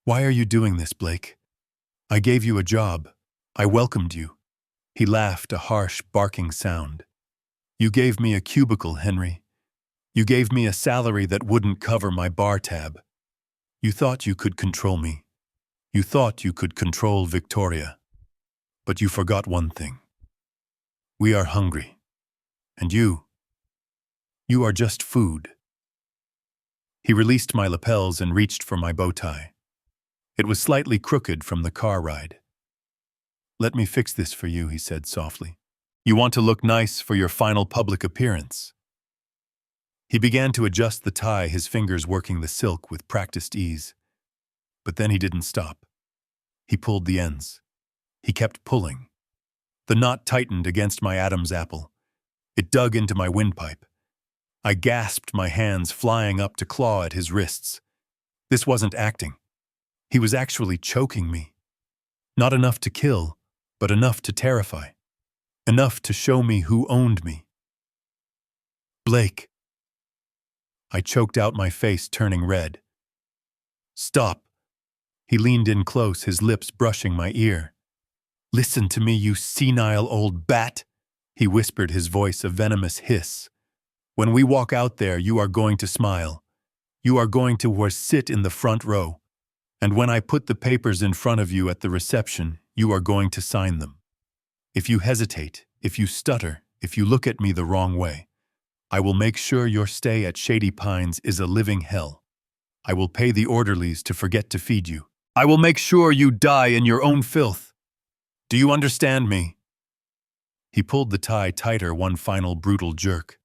"Why are you doing this, Blake? I gave you a job. I welcomed you." He laughed, a harsh, barking sound. "You gave me a cubicle, Henry. You gave me a salary that wouldn't cover my bar tab. You thought you could control me. You thought you could control Victoria. But you forgot one thing. We are hungry. And you are just food." He released my lapels and reached for my bow tie. It was slightly crooked from the car ride. "Let me fix this for you," he said softly. "You want to look nice for your final public appearance." He began to adjust the tie, his fingers working the silk with practiced ease. But then he didn't stop. He pulled the ends. He kept pulling. The knot tightened against my Adam's apple. It dug into my windpipe. I gasped, my hands flying up to claw at his wrists. This wasn't acting. He was actually choking me. Not enough to kill, but enough to terrify. Enough to show me who owned me. "Blake." I choked out, my face turning red. "Stop." He leaned in close, his lips brushing my ear. "Listen to me, you senile old bat," he whispered, his voice a venomous hiss. "When we walk out there, you are going to smile. You are going to sit in the front row. And when I put the papers in front of you at the reception, you are going to sign them. If you hesitate, if you stutter, if you look at me the wrong way, I will make sure your stay at Shady Pines is a living hell. I will pay the orderlies to forget to feed you. I will make sure you die in your own filth. Do you understand me?" He pulled the tie tighter, one final brutal jerk.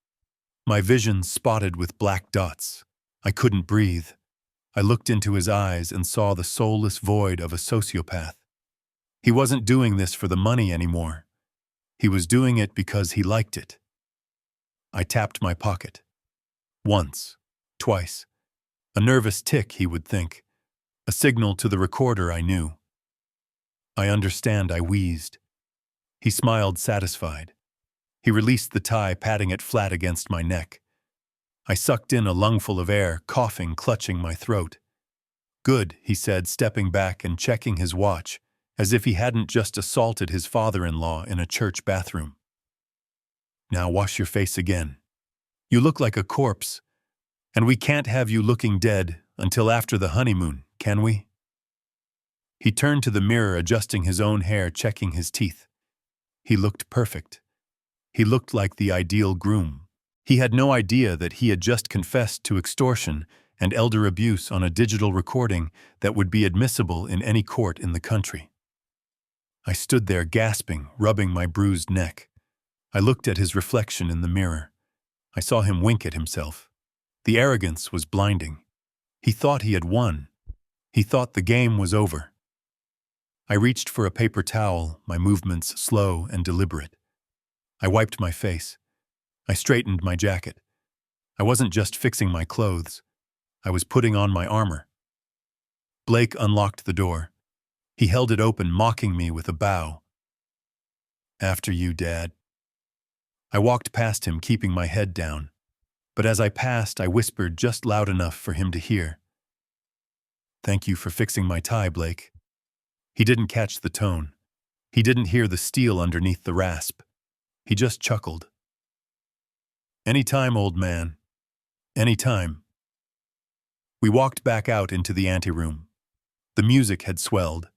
My vision spotted with black dots. I couldn't breathe. I looked into his eyes and saw the soulless void of a sociopath. He wasn't doing this for the money anymore. He was doing it because he liked it. I tapped my pocket. Once, twice. A nervous tick, he would think. A signal to the recorder I knew. "I understand," I wheezed. He smiled, satisfied. He released the tie, patting it flat against my neck. I sucked in a lungful of air, coughing, clutching my throat. "Good," he said, stepping back and checking his watch, as if he hadn't just assaulted his father-in-law in a church bathroom. "Now wash your face again. You look like a corpse, and we can't have you looking dead until after the honeymoon, can we?" He turned to the mirror, adjusting his own hair, checking his teeth. He looked perfect. He looked like the ideal groom. He had no idea that he had just confessed to extortion and elder abuse on a digital recording that would be admissible in any court in the country. I stood there gasping, rubbing my bruised neck. I looked at his reflection in the mirror. I saw him wink at himself. The arrogance was blinding. He thought he had won. He thought the game was over. I reached for a paper towel, my movements slow and deliberate. I wiped my face. I straightened my jacket. I wasn't just fixing my clothes. I was putting on my armor. Blake unlocked the door. He held it open, mocking me with a bow. "After you, Dad." I walked past him, keeping my head down. But as I passed, I whispered just loud enough for him to hear. "Thank you for fixing my tie, Blake." He didn't catch the tone. He didn't hear the steel underneath the rasp. He just chuckled. "Anytime, old man. Anytime." We walked back out into the anteroom. The music had swelled.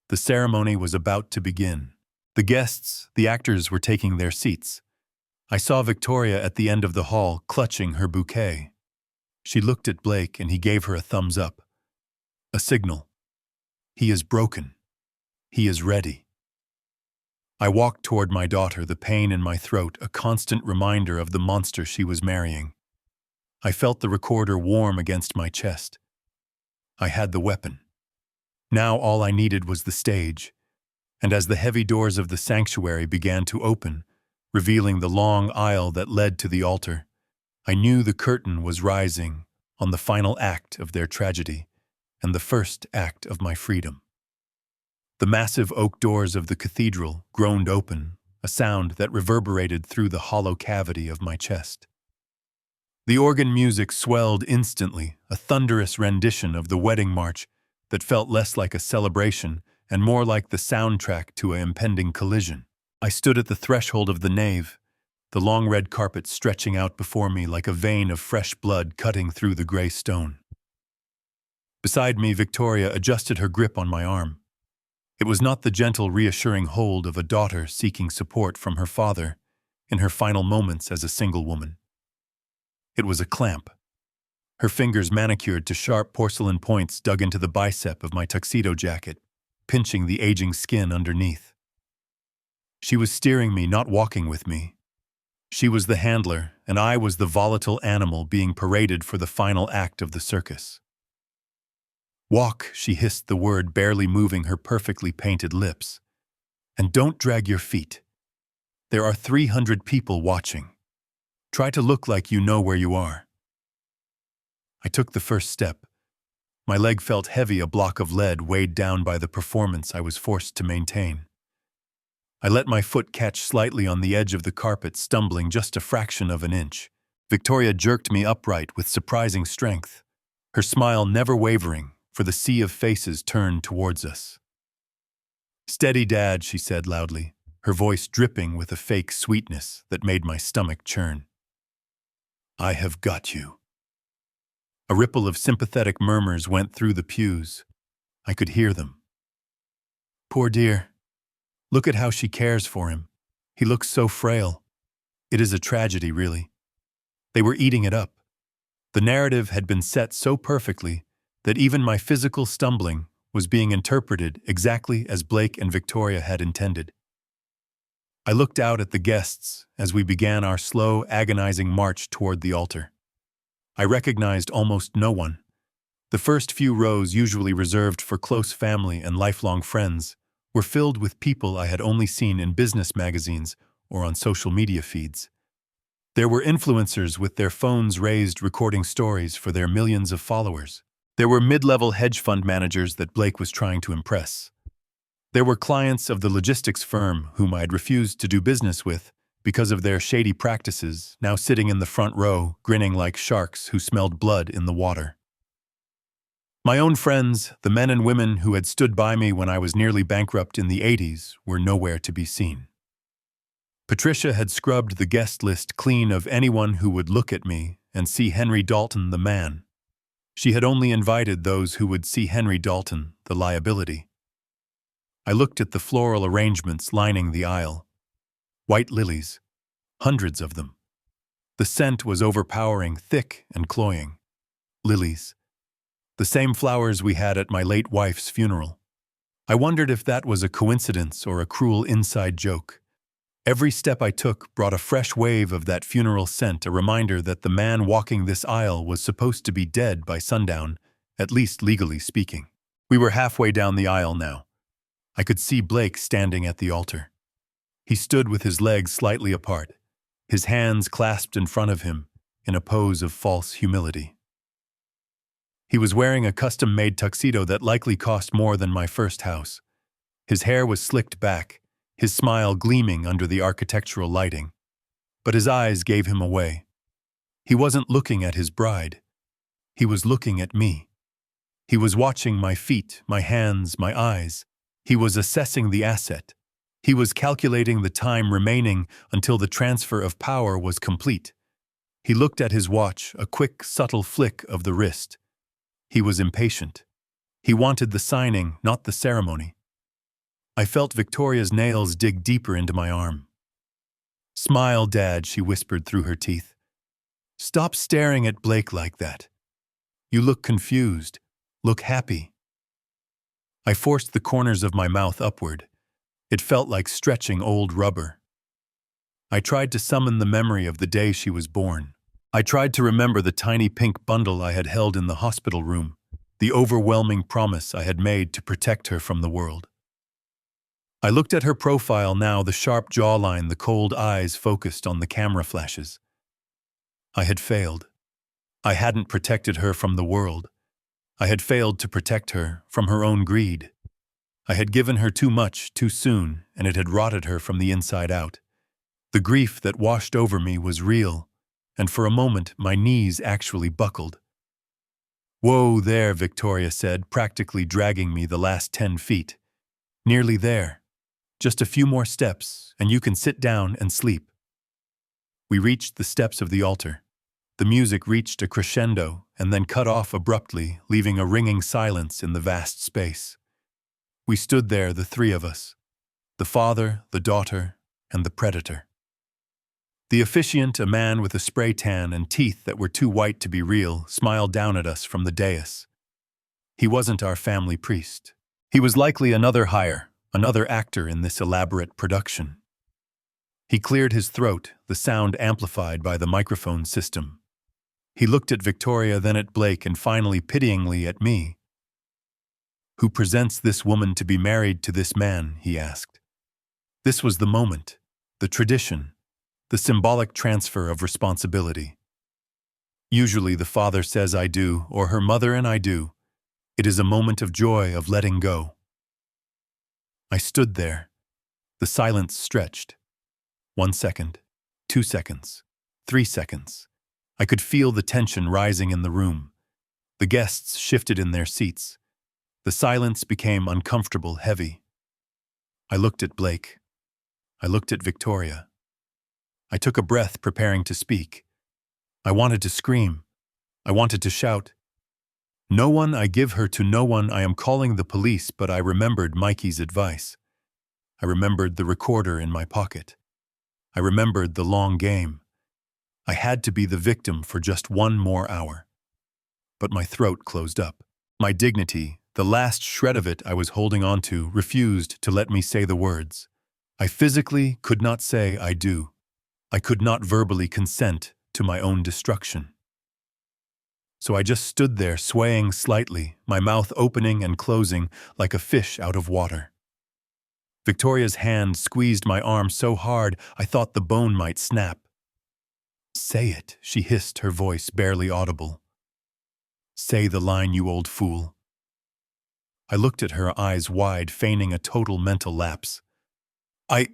The ceremony was about to begin. The guests, the actors, were taking their seats. I saw Victoria at the end of the hall, clutching her bouquet. She looked at Blake and he gave her a thumbs up. A signal. He is broken. He is ready. I walked toward my daughter, the pain in my throat a constant reminder of the monster she was marrying. I felt the recorder warm against my chest. I had the weapon. Now all I needed was the stage, and as the heavy doors of the sanctuary began to open, revealing the long aisle that led to the altar, I knew the curtain was rising on the final act of their tragedy and the first act of my freedom. The massive oak doors of the cathedral groaned open, a sound that reverberated through the hollow cavity of my chest. The organ music swelled instantly, a thunderous rendition of the wedding march that felt less like a celebration and more like the soundtrack to an impending collision. I stood at the threshold of the nave, the long red carpet stretching out before me like a vein of fresh blood cutting through the gray stone. Beside me, Victoria adjusted her grip on my arm. It was not the gentle, reassuring hold of a daughter seeking support from her father in her final moments as a single woman. It was a clamp. Her fingers manicured to sharp porcelain points dug into the bicep of my tuxedo jacket, pinching the aging skin underneath. She was steering me, not walking with me. She was the handler, and I was the volatile animal being paraded for the final act of the circus. "Walk," she hissed the word, barely moving her perfectly painted lips. "And don't drag your feet. There are 300 people watching. Try to look like you know where you are." I took the first step. My leg felt heavy, a block of lead weighed down by the performance I was forced to maintain. I let my foot catch slightly on the edge of the carpet, stumbling just a fraction of an inch. Victoria jerked me upright with surprising strength, her smile never wavering, for the sea of faces turned towards us. "Steady, Dad," she said loudly, her voice dripping with a fake sweetness that made my stomach churn. "I have got you." A ripple of sympathetic murmurs went through the pews. I could hear them. "Poor dear. Look at how she cares for him. He looks so frail. It is a tragedy, really." They were eating it up. The narrative had been set so perfectly that even my physical stumbling was being interpreted exactly as Blake and Victoria had intended. I looked out at the guests as we began our slow, agonizing march toward the altar. I recognized almost no one. The first few rows, usually reserved for close family and lifelong friends, were filled with people I had only seen in business magazines or on social media feeds. There were influencers with their phones raised recording stories for their millions of followers. There were mid-level hedge fund managers that Blake was trying to impress. There were clients of the logistics firm whom I had refused to do business with because of their shady practices, now sitting in the front row, grinning like sharks who smelled blood in the water. My own friends, the men and women who had stood by me when I was nearly bankrupt in the 80s, were nowhere to be seen. Patricia had scrubbed the guest list clean of anyone who would look at me and see Henry Dalton, the man. She had only invited those who would see Henry Dalton, the liability. I looked at the floral arrangements lining the aisle. White lilies, hundreds of them. The scent was overpowering, thick and cloying. Lilies. The same flowers we had at my late wife's funeral. I wondered if that was a coincidence or a cruel inside joke. Every step I took brought a fresh wave of that funeral scent, a reminder that the man walking this aisle was supposed to be dead by sundown, at least legally speaking. We were halfway down the aisle now. I could see Blake standing at the altar. He stood with his legs slightly apart, his hands clasped in front of him in a pose of false humility. He was wearing a custom-made tuxedo that likely cost more than my first house. His hair was slicked back, his smile gleaming under the architectural lighting. But his eyes gave him away. He wasn't looking at his bride. He was looking at me. He was watching my feet, my hands, my eyes. He was assessing the asset. He was calculating the time remaining until the transfer of power was complete. He looked at his watch, a quick, subtle flick of the wrist. He was impatient. He wanted the signing, not the ceremony. I felt Victoria's nails dig deeper into my arm. "Smile, Dad," she whispered through her teeth. "Stop staring at Blake like that. You look confused. Look happy." I forced the corners of my mouth upward. It felt like stretching old rubber. I tried to summon the memory of the day she was born. I tried to remember the tiny pink bundle I had held in the hospital room, the overwhelming promise I had made to protect her from the world. I looked at her profile now, the sharp jawline, the cold eyes focused on the camera flashes. I had failed. I hadn't protected her from the world. I had failed to protect her from her own greed. I had given her too much too soon, and it had rotted her from the inside out. The grief that washed over me was real, and for a moment my knees actually buckled. "Whoa there," Victoria said, practically dragging me the last 10 feet. "Nearly there. Just a few more steps, and you can sit down and sleep." We reached the steps of the altar. The music reached a crescendo and then cut off abruptly, leaving a ringing silence in the vast space. We stood there, the three of us, the father, the daughter, and the predator. The officiant, a man with a spray tan and teeth that were too white to be real, smiled down at us from the dais. He wasn't our family priest. He was likely another hire, another actor in this elaborate production. He cleared his throat, the sound amplified by the microphone system. He looked at Victoria, then at Blake, and finally pityingly at me. "Who presents this woman to be married to this man?" he asked. This was the moment, the tradition, the symbolic transfer of responsibility. Usually the father says "I do," or her mother and "I do." It is a moment of joy, of letting go. I stood there. The silence stretched. 1 second, 2 seconds, 3 seconds. I could feel the tension rising in the room. The guests shifted in their seats. The silence became uncomfortable, heavy. I looked at Blake. I looked at Victoria. I took a breath, preparing to speak. I wanted to scream. I wanted to shout, "No one, I give her to no one, I am calling the police," but I remembered Mikey's advice. I remembered the recorder in my pocket. I remembered the long game. I had to be the victim for just 1 more hour. But my throat closed up. My dignity, the last shred of it I was holding on to, refused to let me say the words. I physically could not say "I do." I could not verbally consent to my own destruction. So I just stood there, swaying slightly, my mouth opening and closing like a fish out of water. Victoria's hand squeezed my arm so hard I thought the bone might snap. "Say it," she hissed, her voice barely audible. "Say the line, you old fool." I looked at her, eyes wide, feigning a total mental lapse. I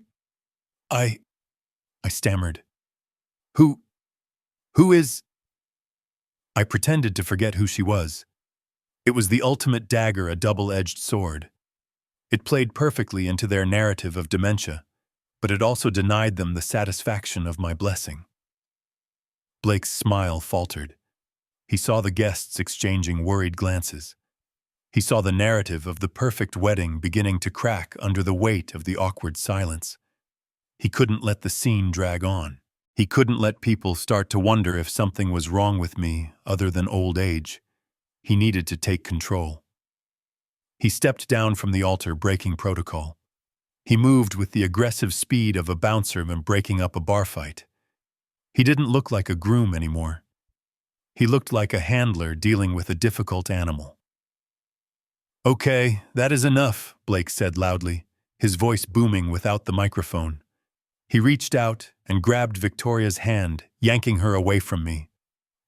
stammered. Who is—" I pretended to forget who she was. It was the ultimate dagger, a double-edged sword. It played perfectly into their narrative of dementia, but it also denied them the satisfaction of my blessing. Blake's smile faltered. He saw the guests exchanging worried glances. He saw the narrative of the perfect wedding beginning to crack under the weight of the awkward silence. He couldn't let the scene drag on. He couldn't let people start to wonder if something was wrong with me other than old age. He needed to take control. He stepped down from the altar, breaking protocol. He moved with the aggressive speed of a bouncer when breaking up a bar fight. He didn't look like a groom anymore. He looked like a handler dealing with a difficult animal. "Okay, that is enough," Blake said loudly, his voice booming without the microphone. He reached out and grabbed Victoria's hand, yanking her away from me.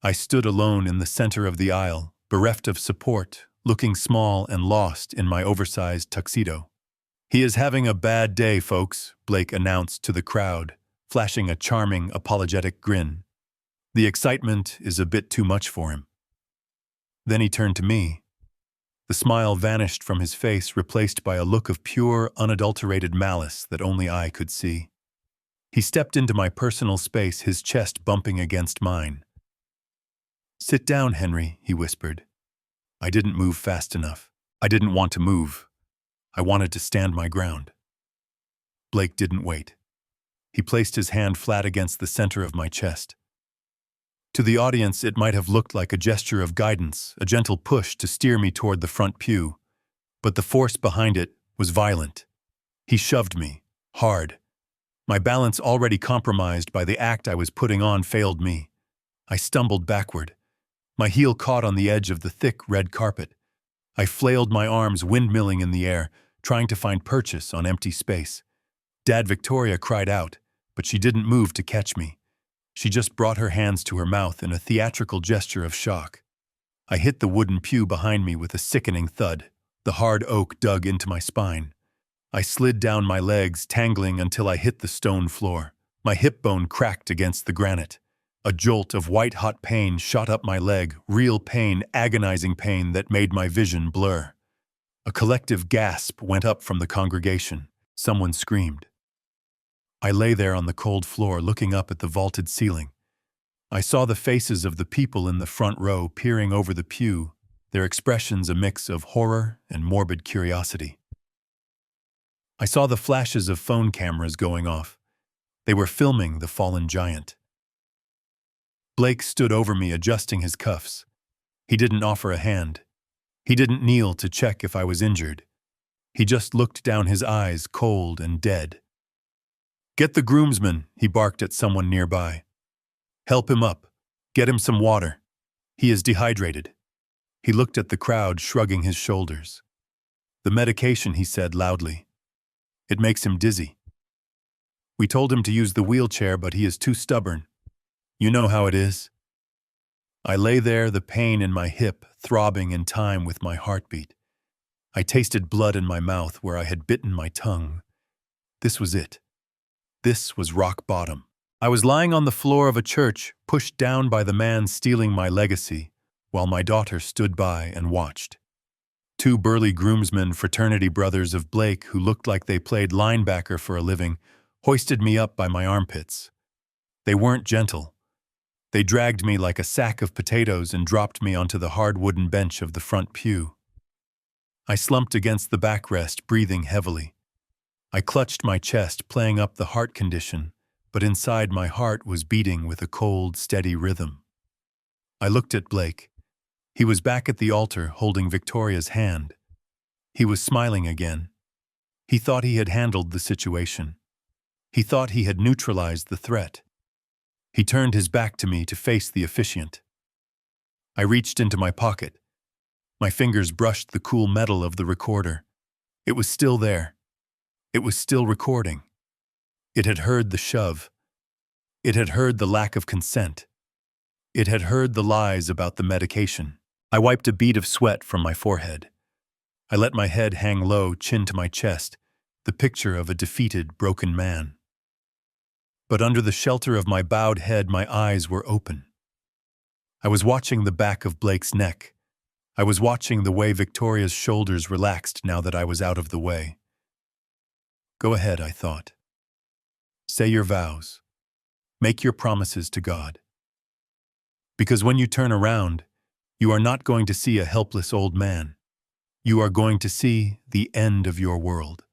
I stood alone in the center of the aisle, bereft of support, looking small and lost in my oversized tuxedo. "He is having a bad day, folks," Blake announced to the crowd, flashing a charming, apologetic grin. "The excitement is a bit too much for him." Then he turned to me. The smile vanished from his face, replaced by a look of pure, unadulterated malice that only I could see. He stepped into my personal space, his chest bumping against mine. "Sit down, Henry," he whispered. I didn't move fast enough. I didn't want to move. I wanted to stand my ground. Blake didn't wait. He placed his hand flat against the center of my chest. To the audience, it might have looked like a gesture of guidance, a gentle push to steer me toward the front pew. But the force behind it was violent. He shoved me, hard. My balance, already compromised by the act I was putting on, failed me. I stumbled backward. My heel caught on the edge of the thick red carpet. I flailed my arms, windmilling in the air, trying to find purchase on empty space. Dad Victoria cried out, but she didn't move to catch me. She just brought her hands to her mouth in a theatrical gesture of shock. I hit the wooden pew behind me with a sickening thud. The hard oak dug into my spine. I slid down my legs, tangling until I hit the stone floor. My hip bone cracked against the granite. A jolt of white-hot pain shot up my leg, real pain, agonizing pain that made my vision blur. A collective gasp went up from the congregation. Someone screamed. I lay there on the cold floor, looking up at the vaulted ceiling. I saw the faces of the people in the front row peering over the pew, their expressions a mix of horror and morbid curiosity. I saw the flashes of phone cameras going off. They were filming the fallen giant. Blake stood over me, adjusting his cuffs. He didn't offer a hand. He didn't kneel to check if I was injured. He just looked down, his eyes cold and dead. "Get the groomsman," he barked at someone nearby. "Help him up. Get him some water. He is dehydrated." He looked at the crowd, shrugging his shoulders. "The medication," he said loudly. "It makes him dizzy. We told him to use the wheelchair, but he is too stubborn. You know how it is." I lay there, the pain in my hip throbbing in time with my heartbeat. I tasted blood in my mouth where I had bitten my tongue. This was it. This was rock bottom. I was lying on the floor of a church, pushed down by the man stealing my legacy, while my daughter stood by and watched. Two burly groomsmen, fraternity brothers of Blake who looked like they played linebacker for a living, hoisted me up by my armpits. They weren't gentle. They dragged me like a sack of potatoes and dropped me onto the hard wooden bench of the front pew. I slumped against the backrest, breathing heavily. I clutched my chest, playing up the heart condition, but inside my heart was beating with a cold, steady rhythm. I looked at Blake. He was back at the altar, holding Victoria's hand. He was smiling again. He thought he had handled the situation. He thought he had neutralized the threat. He turned his back to me to face the officiant. I reached into my pocket. My fingers brushed the cool metal of the recorder. It was still there. It was still recording. It had heard the shove. It had heard the lack of consent. It had heard the lies about the medication. I wiped a bead of sweat from my forehead. I let my head hang low, chin to my chest, the picture of a defeated, broken man. But under the shelter of my bowed head, my eyes were open. I was watching the back of Blake's neck. I was watching the way Victoria's shoulders relaxed now that I was out of the way. Go ahead, I thought. Say your vows. Make your promises to God. Because when you turn around, you are not going to see a helpless old man. You are going to see the end of your world.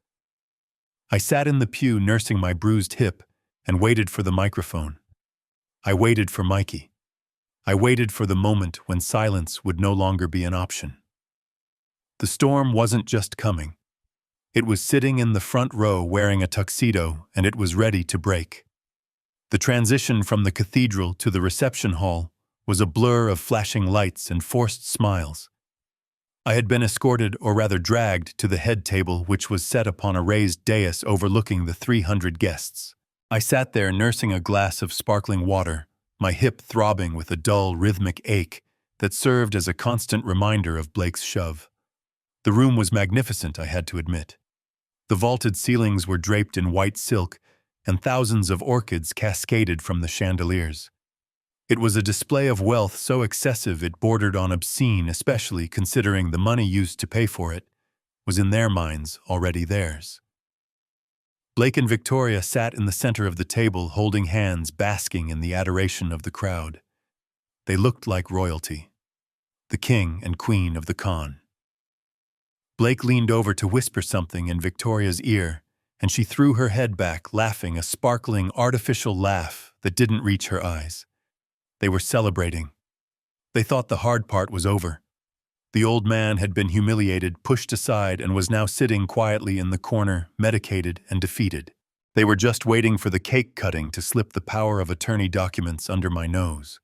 I sat in the pew, nursing my bruised hip, and waited for the microphone. I waited for Mikey. I waited for the moment when silence would no longer be an option. The storm wasn't just coming. It was sitting in the front row wearing a tuxedo, and it was ready to break. The transition from the cathedral to the reception hall was a blur of flashing lights and forced smiles. I had been escorted, or rather dragged, to the head table, which was set upon a raised dais overlooking the 300 guests. I sat there nursing a glass of sparkling water, my hip throbbing with a dull, rhythmic ache that served as a constant reminder of Blake's shove. The room was magnificent, I had to admit. The vaulted ceilings were draped in white silk, and thousands of orchids cascaded from the chandeliers. It was a display of wealth so excessive it bordered on obscene, especially considering the money used to pay for it was in their minds already theirs. Blake and Victoria sat in the center of the table, holding hands, basking in the adoration of the crowd. They looked like royalty, the king and queen of the con. Blake leaned over to whisper something in Victoria's ear, and she threw her head back, laughing, a sparkling, artificial laugh that didn't reach her eyes. They were celebrating. They thought the hard part was over. The old man had been humiliated, pushed aside, and was now sitting quietly in the corner, medicated and defeated. They were just waiting for the cake cutting to slip the power of attorney documents under my nose.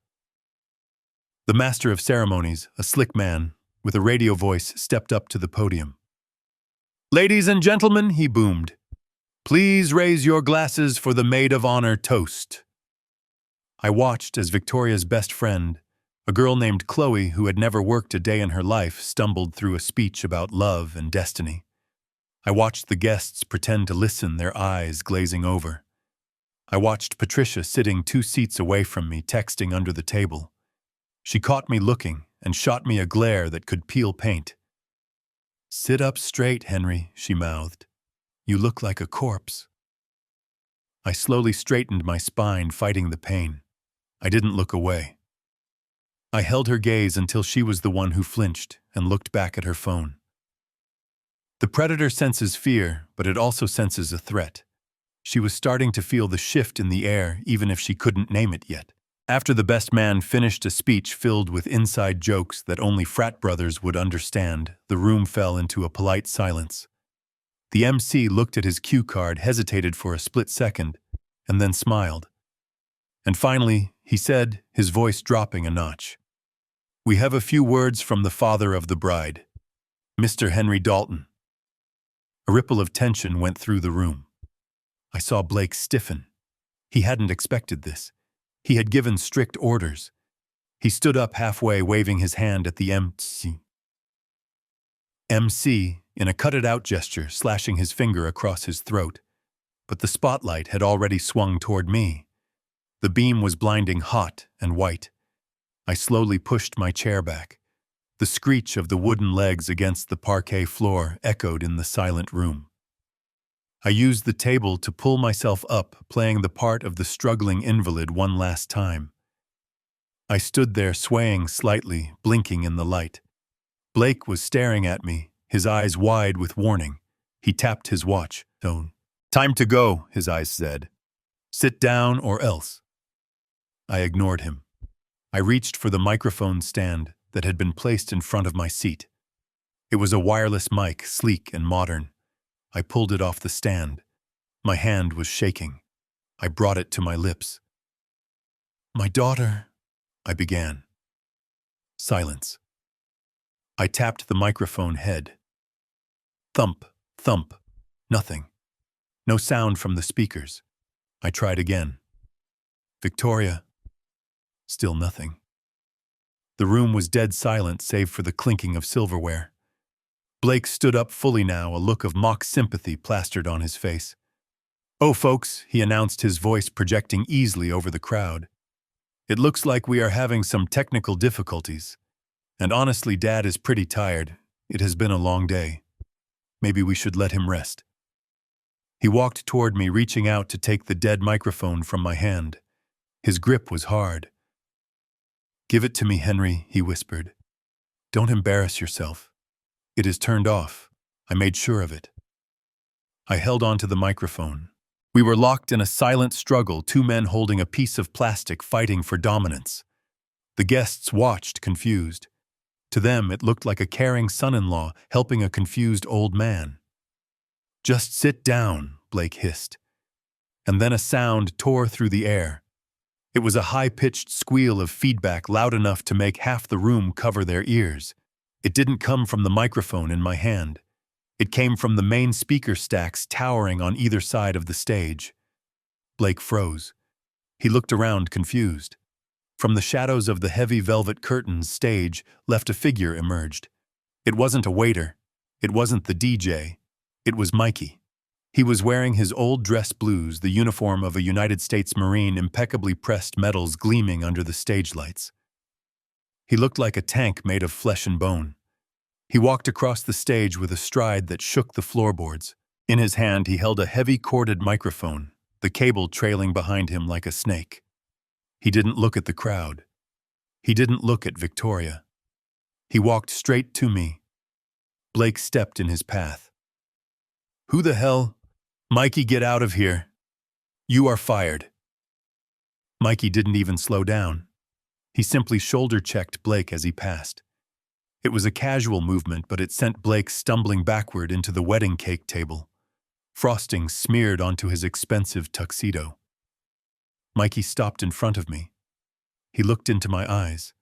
The master of ceremonies, a slick man, with a radio voice, stepped up to the podium. "Ladies and gentlemen," he boomed, "please raise your glasses for the maid of honor toast." I watched as Victoria's best friend, a girl named Chloe who had never worked a day in her life, stumbled through a speech about love and destiny. I watched the guests pretend to listen, their eyes glazing over. I watched Patricia sitting 2 seats away from me, texting under the table. She caught me looking and shot me a glare that could peel paint. "Sit up straight, Henry," she mouthed. "You look like a corpse." I slowly straightened my spine, fighting the pain. I didn't look away. I held her gaze until she was the one who flinched and looked back at her phone. The predator senses fear, but it also senses a threat. She was starting to feel the shift in the air, even if she couldn't name it yet. After the best man finished a speech filled with inside jokes that only frat brothers would understand, the room fell into a polite silence. The MC looked at his cue card, hesitated for a split second, and then smiled. And finally, he said, his voice dropping a notch, "We have a few words from the father of the bride, Mr. Henry Dalton." A ripple of tension went through the room. I saw Blake stiffen. He hadn't expected this. He had given strict orders. He stood up halfway, waving his hand at the MC, in a cut-it-out gesture, slashing his finger across his throat. But the spotlight had already swung toward me. The beam was blinding hot and white. I slowly pushed my chair back. The screech of the wooden legs against the parquet floor echoed in the silent room. I used the table to pull myself up, playing the part of the struggling invalid one last time. I stood there swaying slightly, blinking in the light. Blake was staring at me, his eyes wide with warning. He tapped his watch. "Time to go," his eyes said. "Sit down or else." I ignored him. I reached for the microphone stand that had been placed in front of my seat. It was a wireless mic, sleek and modern. I pulled it off the stand. My hand was shaking. I brought it to my lips. "My daughter," I began. Silence. I tapped the microphone head. Thump, thump, nothing. No sound from the speakers. I tried again. "Victoria." Still nothing. The room was dead silent save for the clinking of silverware. Blake stood up fully now, a look of mock sympathy plastered on his face. "Oh, folks," he announced, his voice projecting easily over the crowd. "It looks like we are having some technical difficulties. And honestly, Dad is pretty tired. It has been a long day. Maybe we should let him rest." He walked toward me, reaching out to take the dead microphone from my hand. His grip was hard. "Give it to me, Henry," he whispered. "Don't embarrass yourself. It is turned off. I made sure of it." I held on to the microphone. We were locked in a silent struggle, 2 men holding a piece of plastic, fighting for dominance. The guests watched, confused. To them, it looked like a caring son-in-law helping a confused old man. "Just sit down," Blake hissed. And then a sound tore through the air. It was a high-pitched squeal of feedback, loud enough to make half the room cover their ears. It didn't come from the microphone in my hand. It came from the main speaker stacks towering on either side of the stage. Blake froze. He looked around, confused. From the shadows of the heavy velvet curtains stage left a figure emerged. It wasn't a waiter. It wasn't the DJ. It was Mikey. He was wearing his old dress blues, the uniform of a United States Marine, impeccably pressed metals gleaming under the stage lights. He looked like a tank made of flesh and bone. He walked across the stage with a stride that shook the floorboards. In his hand, he held a heavy corded microphone, the cable trailing behind him like a snake. He didn't look at the crowd. He didn't look at Victoria. He walked straight to me. Blake stepped in his path. "Who the hell? Mikey, get out of here. You are fired." Mikey didn't even slow down. He simply shoulder-checked Blake as he passed. It was a casual movement, but it sent Blake stumbling backward into the wedding cake table. Frosting smeared onto his expensive tuxedo. Mikey stopped in front of me. He looked into my eyes.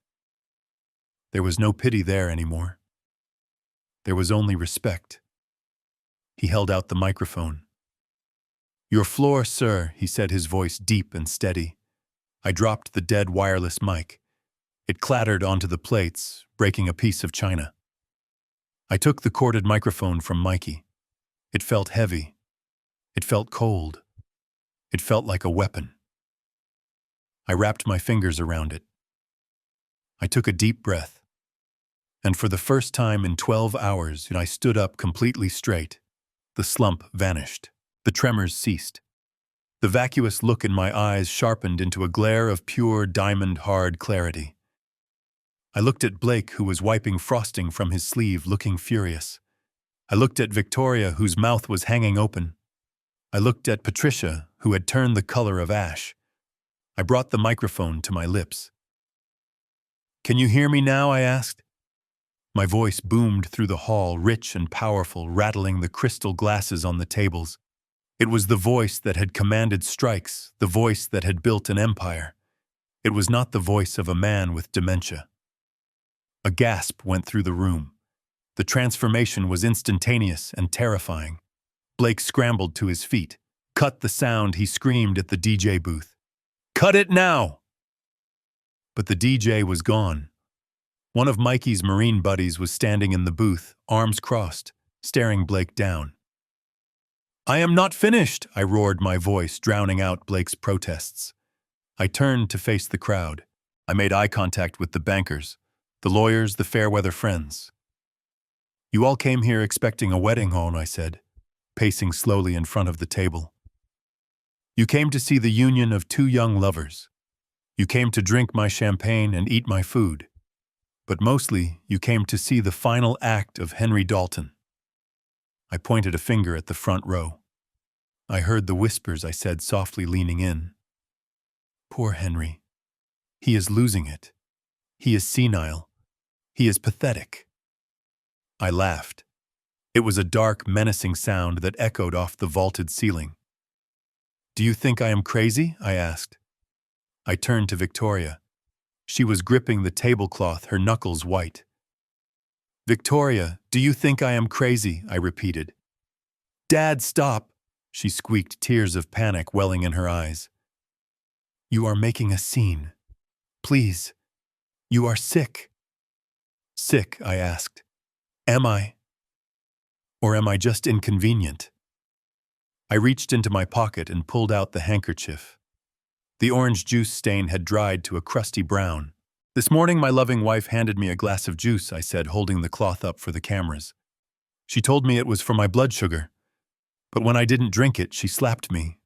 There was no pity there anymore. There was only respect. He held out the microphone. "Your floor, sir," he said, his voice deep and steady. I dropped the dead wireless mic. It clattered onto the plates, breaking a piece of china. I took the corded microphone from Mikey. It felt heavy. It felt cold. It felt like a weapon. I wrapped my fingers around it. I took a deep breath. And for the first time in 12 hours, I stood up completely straight. The slump vanished. The tremors ceased. The vacuous look in my eyes sharpened into a glare of pure diamond-hard clarity. I looked at Blake, who was wiping frosting from his sleeve, looking furious. I looked at Victoria, whose mouth was hanging open. I looked at Patricia, who had turned the color of ash. I brought the microphone to my lips. "Can you hear me now?" I asked. My voice boomed through the hall, rich and powerful, rattling the crystal glasses on the tables. It was the voice that had commanded strikes, the voice that had built an empire. It was not the voice of a man with dementia. A gasp went through the room. The transformation was instantaneous and terrifying. Blake scrambled to his feet. "Cut the sound," he screamed at the DJ booth. "Cut it now!" But the DJ was gone. One of Mikey's Marine buddies was standing in the booth, arms crossed, staring Blake down. "I am not finished," I roared, my voice drowning out Blake's protests. I turned to face the crowd. I made eye contact with the bankers, the lawyers, the fair-weather friends. "You all came here expecting a wedding home," I said, pacing slowly in front of the table. "You came to see the union of two young lovers. You came to drink my champagne and eat my food. But mostly, you came to see the final act of Henry Dalton." I pointed a finger at the front row. "I heard the whispers," I said, softly leaning in. "Poor Henry. He is losing it. He is senile. He is pathetic." I laughed. It was a dark, menacing sound that echoed off the vaulted ceiling. "Do you think I am crazy?" I asked. I turned to Victoria. She was gripping the tablecloth, her knuckles white. "Victoria, do you think I am crazy?" I repeated. "Dad, stop!" she squeaked, tears of panic welling in her eyes. "You are making a scene. Please. You are sick." "Sick?" I asked. "Am I? Or am I just inconvenient?" I reached into my pocket and pulled out the handkerchief. The orange juice stain had dried to a crusty brown. "This morning my loving wife handed me a glass of juice," I said, holding the cloth up for the cameras. "She told me it was for my blood sugar. But when I didn't drink it, she slapped me."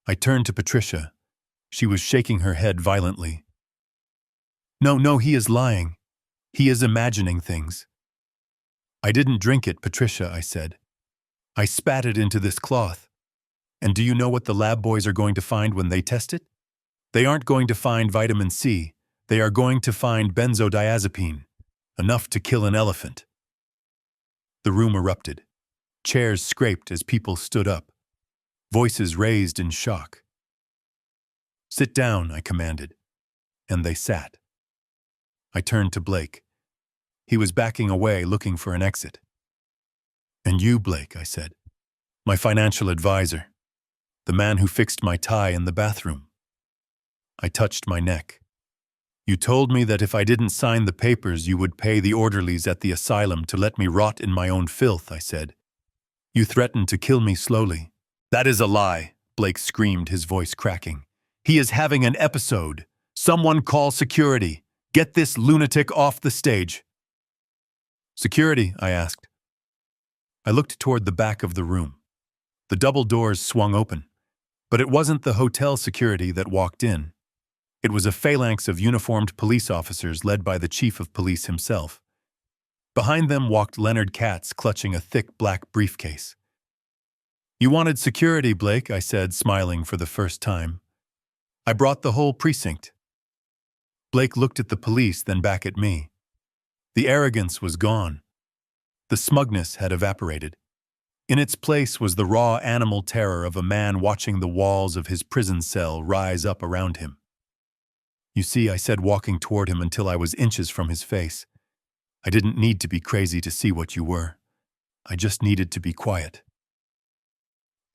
I turned to Patricia. She was shaking her head violently. No, he is lying. He is imagining things." "I didn't drink it, Patricia," I said. "I spat it into this cloth. And do you know what the lab boys are going to find when they test it? They aren't going to find vitamin C. They are going to find benzodiazepine, enough to kill an elephant." The room erupted. Chairs scraped as people stood up. Voices raised in shock. "Sit down," I commanded. And they sat. I turned to Blake. He was backing away, looking for an exit. "And you, Blake," I said. "My financial advisor. The man who fixed my tie in the bathroom." I touched my neck. "You told me that if I didn't sign the papers, you would pay the orderlies at the asylum to let me rot in my own filth," I said. "You threatened to kill me slowly." "That is a lie," Blake screamed, his voice cracking. "He is having an episode. Someone call security. Get this lunatic off the stage." "Security?" I asked. I looked toward the back of the room. The double doors swung open. But it wasn't the hotel security that walked in. It was a phalanx of uniformed police officers led by the chief of police himself. Behind them walked Leonard Katz, clutching a thick black briefcase. "You wanted security, Blake," I said, smiling for the first time. "I brought the whole precinct." Blake looked at the police, then back at me. The arrogance was gone. The smugness had evaporated. In its place was the raw animal terror of a man watching the walls of his prison cell rise up around him. "You see," I said, walking toward him until I was inches from his face, I didn't need to be crazy to see what you were. I just needed to be quiet.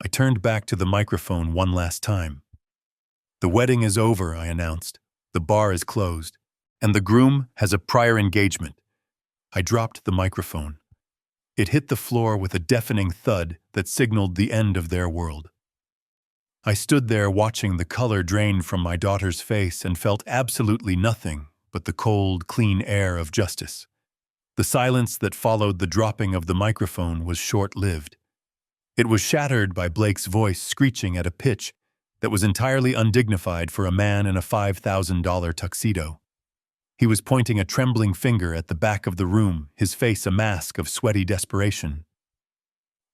I turned back to the microphone one last time. The wedding is over, I announced. The bar is closed, and the groom has a prior engagement. I dropped the microphone. It hit the floor with a deafening thud that signaled the end of their world. I stood there watching the color drain from my daughter's face and felt absolutely nothing but the cold, clean air of justice. The silence that followed the dropping of the microphone was short-lived. It was shattered by Blake's voice screeching at a pitch that was entirely undignified for a man in a $5,000 tuxedo. He was pointing a trembling finger at the back of the room, his face a mask of sweaty desperation.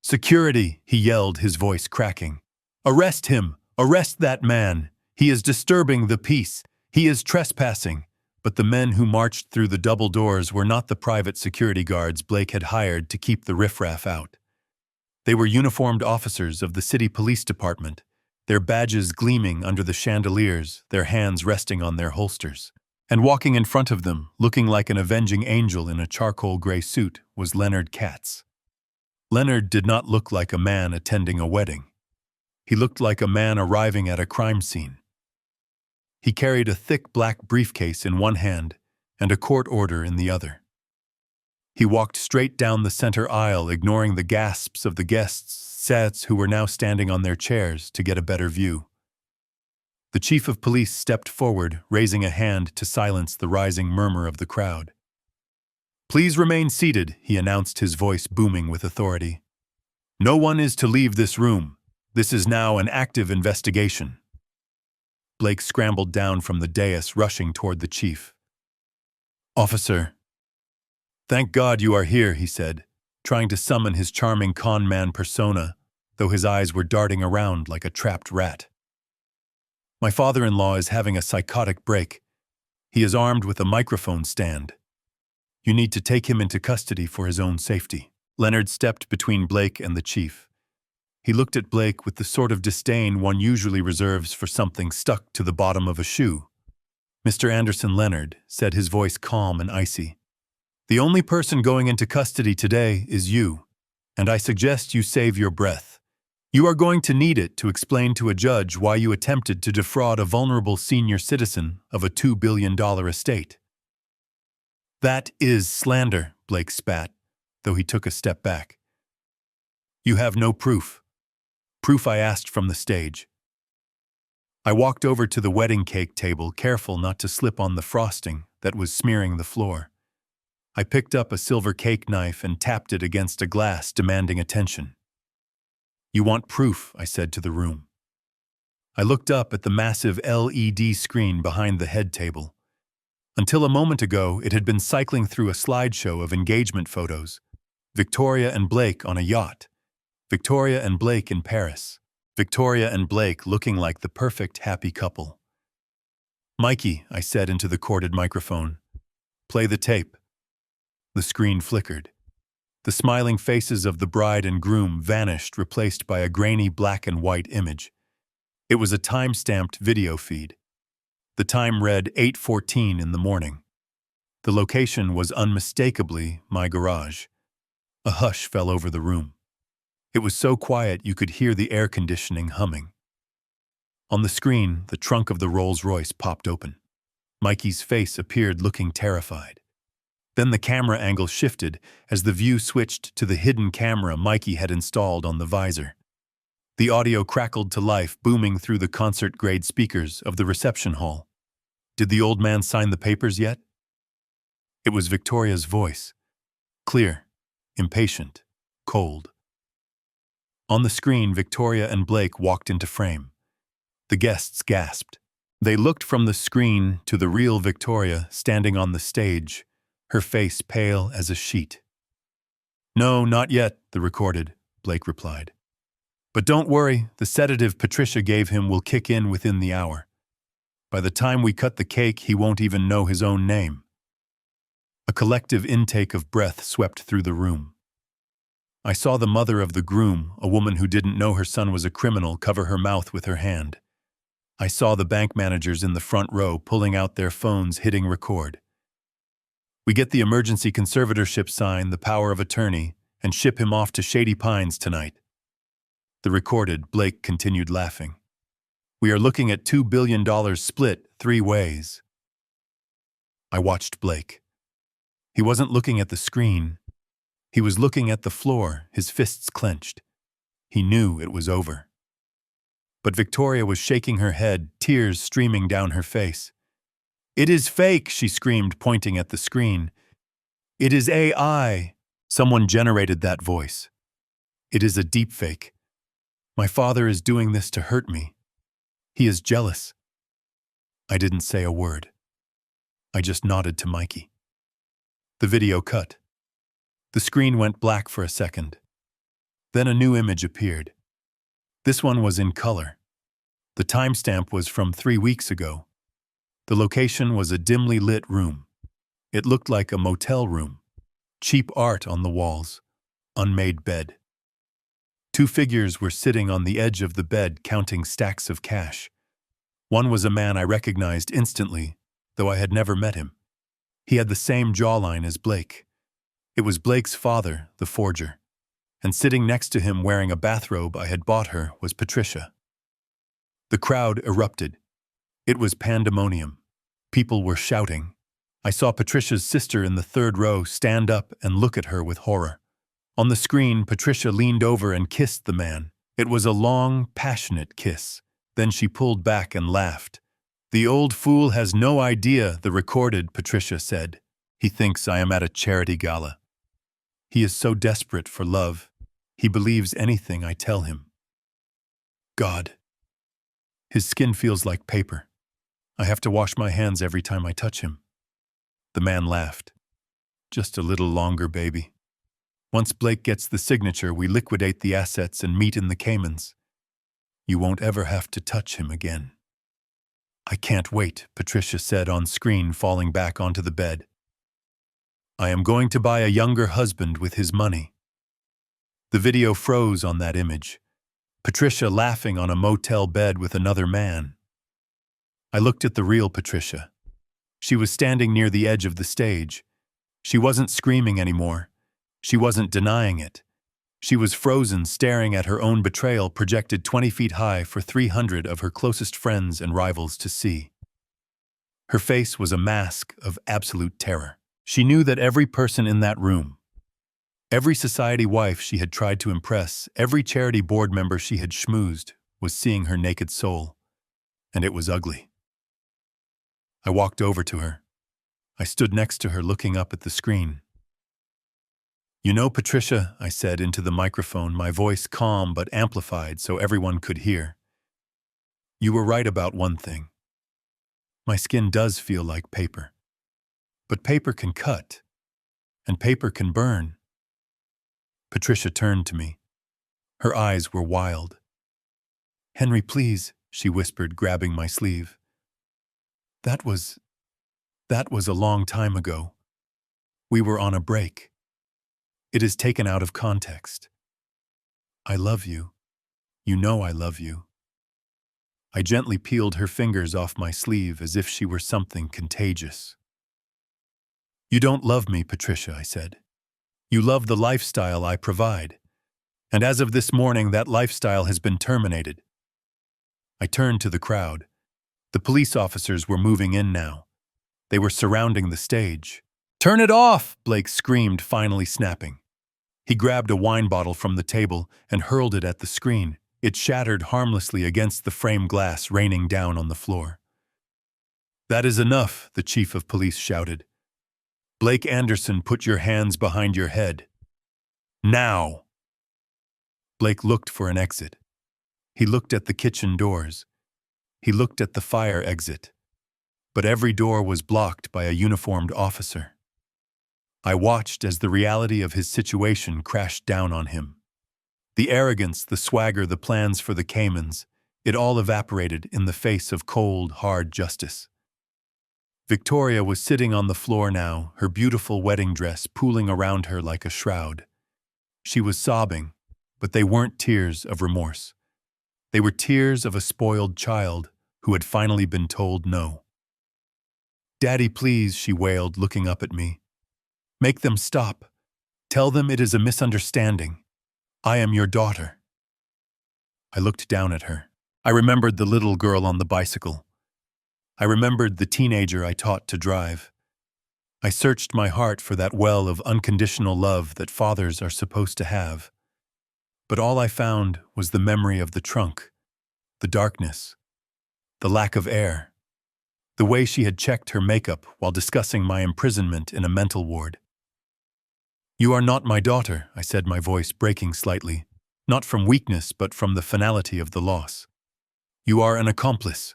"Security!" he yelled, his voice cracking. "Arrest him! Arrest that man! He is disturbing the peace! He is trespassing!" But the men who marched through the double doors were not the private security guards Blake had hired to keep the riffraff out. They were uniformed officers of the city police department, their badges gleaming under the chandeliers, their hands resting on their holsters. And walking in front of them, looking like an avenging angel in a charcoal gray suit, was Leonard Katz. Leonard did not look like a man attending a wedding. He looked like a man arriving at a crime scene. He carried a thick black briefcase in one hand and a court order in the other. He walked straight down the center aisle, ignoring the gasps of the guests who were now standing on their chairs to get a better view. The chief of police stepped forward, raising a hand to silence the rising murmur of the crowd. "Please remain seated," he announced, his voice booming with authority. "No one is to leave this room. This is now an active investigation." Blake scrambled down from the dais, rushing toward the chief. "Officer." "Thank God you are here," he said, trying to summon his charming con man persona, though his eyes were darting around like a trapped rat. "My father-in-law is having a psychotic break. He is armed with a microphone stand. You need to take him into custody for his own safety." Leonard stepped between Blake and the chief. He looked at Blake with the sort of disdain one usually reserves for something stuck to the bottom of a shoe. "Mr. Anderson Leonard," said his voice calm and icy, "the only person going into custody today is you, and I suggest you save your breath. You are going to need it to explain to a judge why you attempted to defraud a vulnerable senior citizen of a $2 billion estate." "That is slander," Blake spat, though he took a step back. "You have no proof." "Proof I asked from the stage." I walked over to the wedding cake table, careful not to slip on the frosting that was smearing the floor. I picked up a silver cake knife and tapped it against a glass, demanding attention. "You want proof," I said to the room. I looked up at the massive LED screen behind the head table. Until a moment ago, it had been cycling through a slideshow of engagement photos. Victoria and Blake on a yacht. Victoria and Blake in Paris. Victoria and Blake looking like the perfect happy couple. "Mikey," I said into the corded microphone, "play the tape." The screen flickered. The smiling faces of the bride and groom vanished, replaced by a grainy black and white image. It was a time-stamped video feed. The time read 8:14 in the morning. The location was unmistakably my garage. A hush fell over the room. It was so quiet you could hear the air conditioning humming. On the screen, the trunk of the Rolls-Royce popped open. Mikey's face appeared, looking terrified. Then the camera angle shifted as the view switched to the hidden camera Mikey had installed on the visor. The audio crackled to life, booming through the concert-grade speakers of the reception hall. "Did the old man sign the papers yet?" It was Victoria's voice. Clear, impatient, cold. On the screen, Victoria and Blake walked into frame. The guests gasped. They looked from the screen to the real Victoria standing on the stage, her face pale as a sheet. "No, not yet," the recorded, Blake replied. "But don't worry, the sedative Patricia gave him will kick in within the hour. By the time we cut the cake, he won't even know his own name." A collective intake of breath swept through the room. I saw the mother of the groom, a woman who didn't know her son was a criminal, cover her mouth with her hand. I saw the bank managers in the front row pulling out their phones, hitting record. We get the emergency conservatorship sign, the power of attorney, and ship him off to Shady Pines tonight. The recorded, Blake continued laughing. We are looking at $2 billion split 3 ways. I watched Blake. He wasn't looking at the screen. He was looking at the floor, his fists clenched. He knew it was over. But Victoria was shaking her head, tears streaming down her face. "It is fake," she screamed, pointing at the screen. "It is AI. Someone generated that voice. It is a deepfake. My father is doing this to hurt me. He is jealous." I didn't say a word. I just nodded to Mikey. The video cut. The screen went black for a second. Then a new image appeared. This one was in color. The timestamp was from 3 weeks ago. The location was a dimly lit room. It looked like a motel room. Cheap art on the walls. Unmade bed. 2 figures were sitting on the edge of the bed counting stacks of cash. One was a man I recognized instantly, though I had never met him. He had the same jawline as Blake. It was Blake's father, the forger. And sitting next to him wearing a bathrobe I had bought her was Patricia. The crowd erupted. It was pandemonium. People were shouting. I saw Patricia's sister in the 3rd row stand up and look at her with horror. On the screen, Patricia leaned over and kissed the man. It was a long, passionate kiss. Then she pulled back and laughed. "The old fool has no idea," the recorded Patricia said. "He thinks I am at a charity gala. He is so desperate for love. He believes anything I tell him. God. His skin feels like paper. I have to wash my hands every time I touch him." The man laughed. "Just a little longer, baby. Once Blake gets the signature, we liquidate the assets and meet in the Caymans. You won't ever have to touch him again." "I can't wait," Patricia said on screen, falling back onto the bed. "I am going to buy a younger husband with his money." The video froze on that image. Patricia laughing on a motel bed with another man. I looked at the real Patricia. She was standing near the edge of the stage. She wasn't screaming anymore. She wasn't denying it. She was frozen, staring at her own betrayal projected 20 feet high for 300 of her closest friends and rivals to see. Her face was a mask of absolute terror. She knew that every person in that room, every society wife she had tried to impress, every charity board member she had schmoozed, was seeing her naked soul. And it was ugly. I walked over to her. I stood next to her, looking up at the screen. "You know, Patricia," I said into the microphone, my voice calm but amplified so everyone could hear. "You were right about one thing. My skin does feel like paper. But paper can cut, and paper can burn." Patricia turned to me. Her eyes were wild. "Henry, please," she whispered, grabbing my sleeve. That was a long time ago. We were on a break. It is taken out of context. I love you. You know I love you." I gently peeled her fingers off my sleeve as if she were something contagious. "You don't love me, Patricia," I said. "You love the lifestyle I provide. And as of this morning, that lifestyle has been terminated." I turned to the crowd. The police officers were moving in now. They were surrounding the stage. "Turn it off!" Blake screamed, finally snapping. He grabbed a wine bottle from the table and hurled it at the screen. It shattered harmlessly against the frame glass, raining down on the floor. "That is enough," the chief of police shouted. "Blake Anderson, put your hands behind your head. Now!" Blake looked for an exit. He looked at the kitchen doors. He looked at the fire exit. But every door was blocked by a uniformed officer. I watched as the reality of his situation crashed down on him. The arrogance, the swagger, the plans for the Caymans, it all evaporated in the face of cold, hard justice. Victoria was sitting on the floor now, her beautiful wedding dress pooling around her like a shroud. She was sobbing, but they weren't tears of remorse. They were tears of a spoiled child who had finally been told no. "Daddy, please," she wailed, looking up at me. Make them stop. Tell them it is a misunderstanding. I am your daughter." I looked down at her. I remembered the little girl on the bicycle. I remembered the teenager I taught to drive. I searched my heart for that well of unconditional love that fathers are supposed to have. But all I found was the memory of the trunk, the darkness, the lack of air, the way she had checked her makeup while discussing my imprisonment in a mental ward. "You are not my daughter," I said, my voice breaking slightly, not from weakness but from the finality of the loss. "You are an accomplice."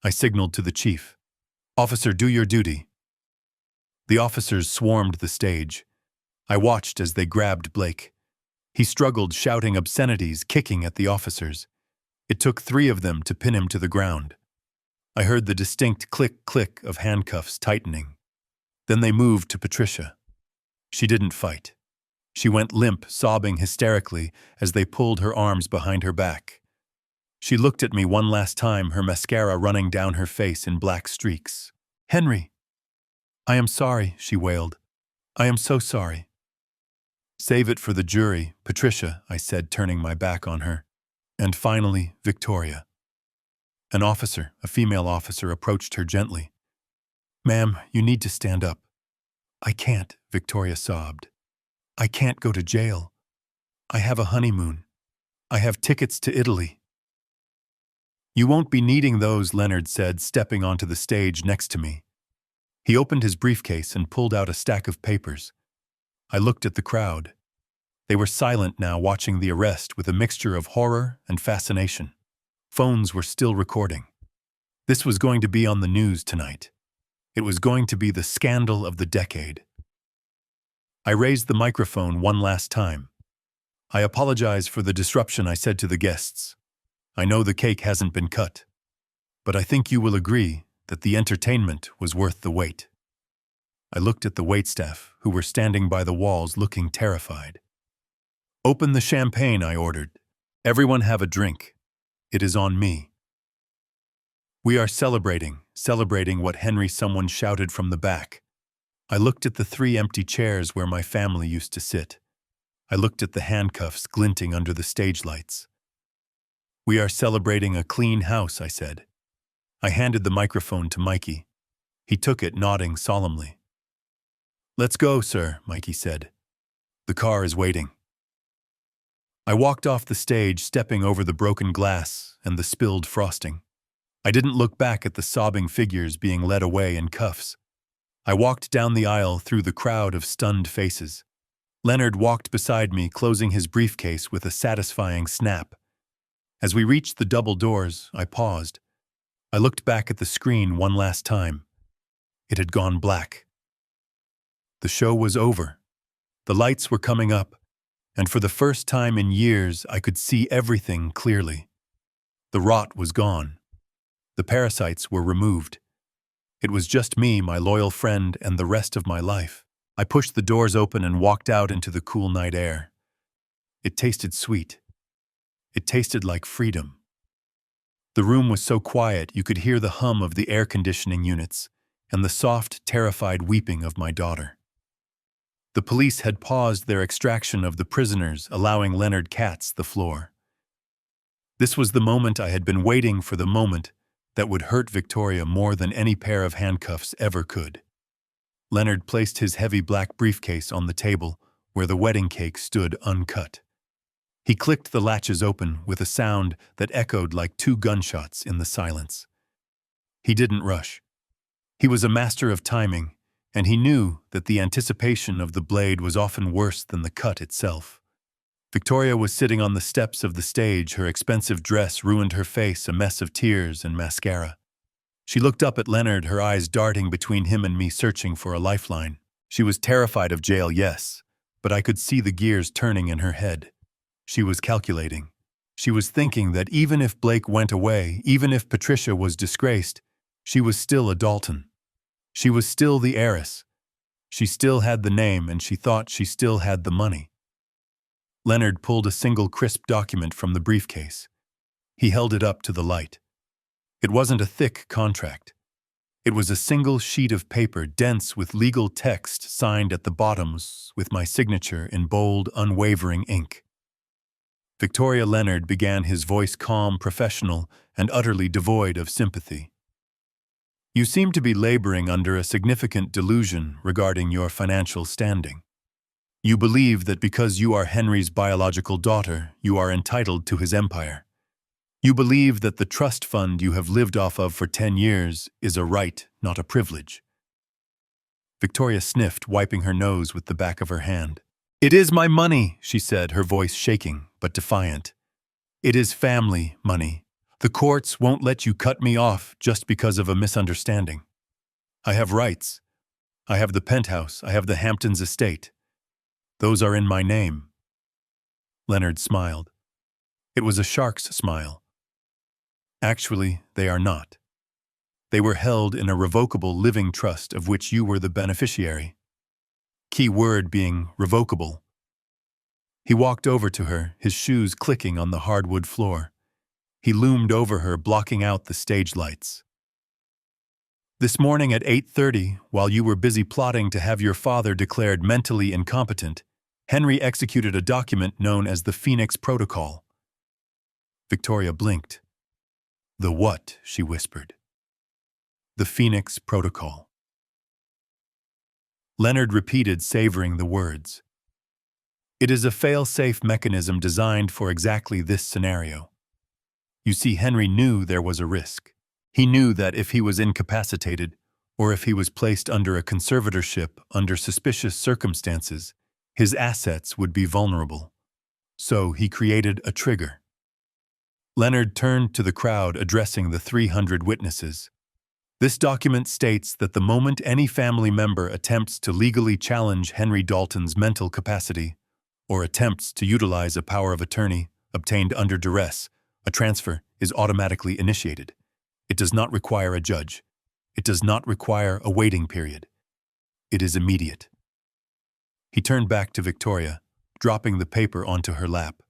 I signaled to the chief. "Officer, do your duty." The officers swarmed the stage. I watched as they grabbed Blake. He struggled, shouting obscenities, kicking at the officers. It took 3 of them to pin him to the ground. I heard the distinct click-click of handcuffs tightening. Then they moved to Patricia. She didn't fight. She went limp, sobbing hysterically as they pulled her arms behind her back. She looked at me one last time, her mascara running down her face in black streaks. "Henry." "I am sorry," she wailed. "I am so sorry." "Save it for the jury, Patricia," I said, turning my back on her. "And finally, Victoria." An officer, a female officer, approached her gently. "Ma'am, you need to stand up." "I can't," Victoria sobbed. "I can't go to jail. I have a honeymoon. I have tickets to Italy." "You won't be needing those," Leonard said, stepping onto the stage next to me. He opened his briefcase and pulled out a stack of papers. I looked at the crowd. They were silent now, watching the arrest with a mixture of horror and fascination. Phones were still recording. This was going to be on the news tonight. It was going to be the scandal of the decade. I raised the microphone one last time. "I apologize for the disruption," I said to the guests. "I know the cake hasn't been cut, but I think you will agree that the entertainment was worth the wait." I looked at the waitstaff, who were standing by the walls looking terrified. "Open the champagne," I ordered. "Everyone have a drink. It is on me." "We are celebrating what Henry," someone shouted from the back. I looked at the 3 empty chairs where my family used to sit. I looked at the handcuffs glinting under the stage lights. "We are celebrating a clean house," I said. I handed the microphone to Mikey. He took it, nodding solemnly. "Let's go, sir," Mikey said. "The car is waiting." I walked off the stage, stepping over the broken glass and the spilled frosting. I didn't look back at the sobbing figures being led away in cuffs. I walked down the aisle through the crowd of stunned faces. Leonard walked beside me, closing his briefcase with a satisfying snap. As we reached the double doors, I paused. I looked back at the screen one last time. It had gone black. The show was over. The lights were coming up, and for the first time in years, I could see everything clearly. The rot was gone. The parasites were removed. It was just me, my loyal friend, and the rest of my life. I pushed the doors open and walked out into the cool night air. It tasted sweet. It tasted like freedom. The room was so quiet you could hear the hum of the air conditioning units and the soft, terrified weeping of my daughter. The police had paused their extraction of the prisoners, allowing Leonard Katz the floor. This was the moment I had been waiting for, the moment that would hurt Victoria more than any pair of handcuffs ever could. Leonard placed his heavy black briefcase on the table where the wedding cake stood uncut. He clicked the latches open with a sound that echoed like 2 gunshots in the silence. He didn't rush. He was a master of timing, and he knew that the anticipation of the blade was often worse than the cut itself. Victoria was sitting on the steps of the stage, her expensive dress ruined her face, a mess of tears and mascara. She looked up at Leonard, her eyes darting between him and me, searching for a lifeline. She was terrified of jail, yes, but I could see the gears turning in her head. She was calculating. She was thinking that even if Blake went away, even if Patricia was disgraced, she was still a Dalton. She was still the heiress. She still had the name, and she thought she still had the money. Leonard pulled a single crisp document from the briefcase. He held it up to the light. It wasn't a thick contract. It was a single sheet of paper, dense with legal text signed at the bottoms with my signature in bold, unwavering ink. Victoria Leonard began, his voice calm, professional, and utterly devoid of sympathy. You seem to be laboring under a significant delusion regarding your financial standing. You believe that because you are Henry's biological daughter, you are entitled to his empire. You believe that the trust fund you have lived off of for 10 years is a right, not a privilege. Victoria sniffed, wiping her nose with the back of her hand. It is my money, she said, her voice shaking but defiant. It is family money. The courts won't let you cut me off just because of a misunderstanding. I have rights. I have the penthouse. I have the Hamptons estate. Those are in my name. Leonard smiled. It was a shark's smile. Actually, they are not. They were held in a revocable living trust of which you were the beneficiary. Key word being revocable. He walked over to her, his shoes clicking on the hardwood floor. He loomed over her, blocking out the stage lights. This morning at 8:30, while you were busy plotting to have your father declared mentally incompetent, Henry executed a document known as the Phoenix Protocol. Victoria blinked. The what? She whispered. The Phoenix Protocol. Leonard repeated, savoring the words. It is a fail-safe mechanism designed for exactly this scenario. You see, Henry knew there was a risk. He knew that if he was incapacitated, or if he was placed under a conservatorship under suspicious circumstances, his assets would be vulnerable. So he created a trigger. Leonard turned to the crowd, addressing the 300 witnesses. This document states that the moment any family member attempts to legally challenge Henry Dalton's mental capacity, or attempts to utilize a power of attorney obtained under duress, a transfer is automatically initiated. It does not require a judge. It does not require a waiting period. It is immediate. He turned back to Victoria, dropping the paper onto her lap.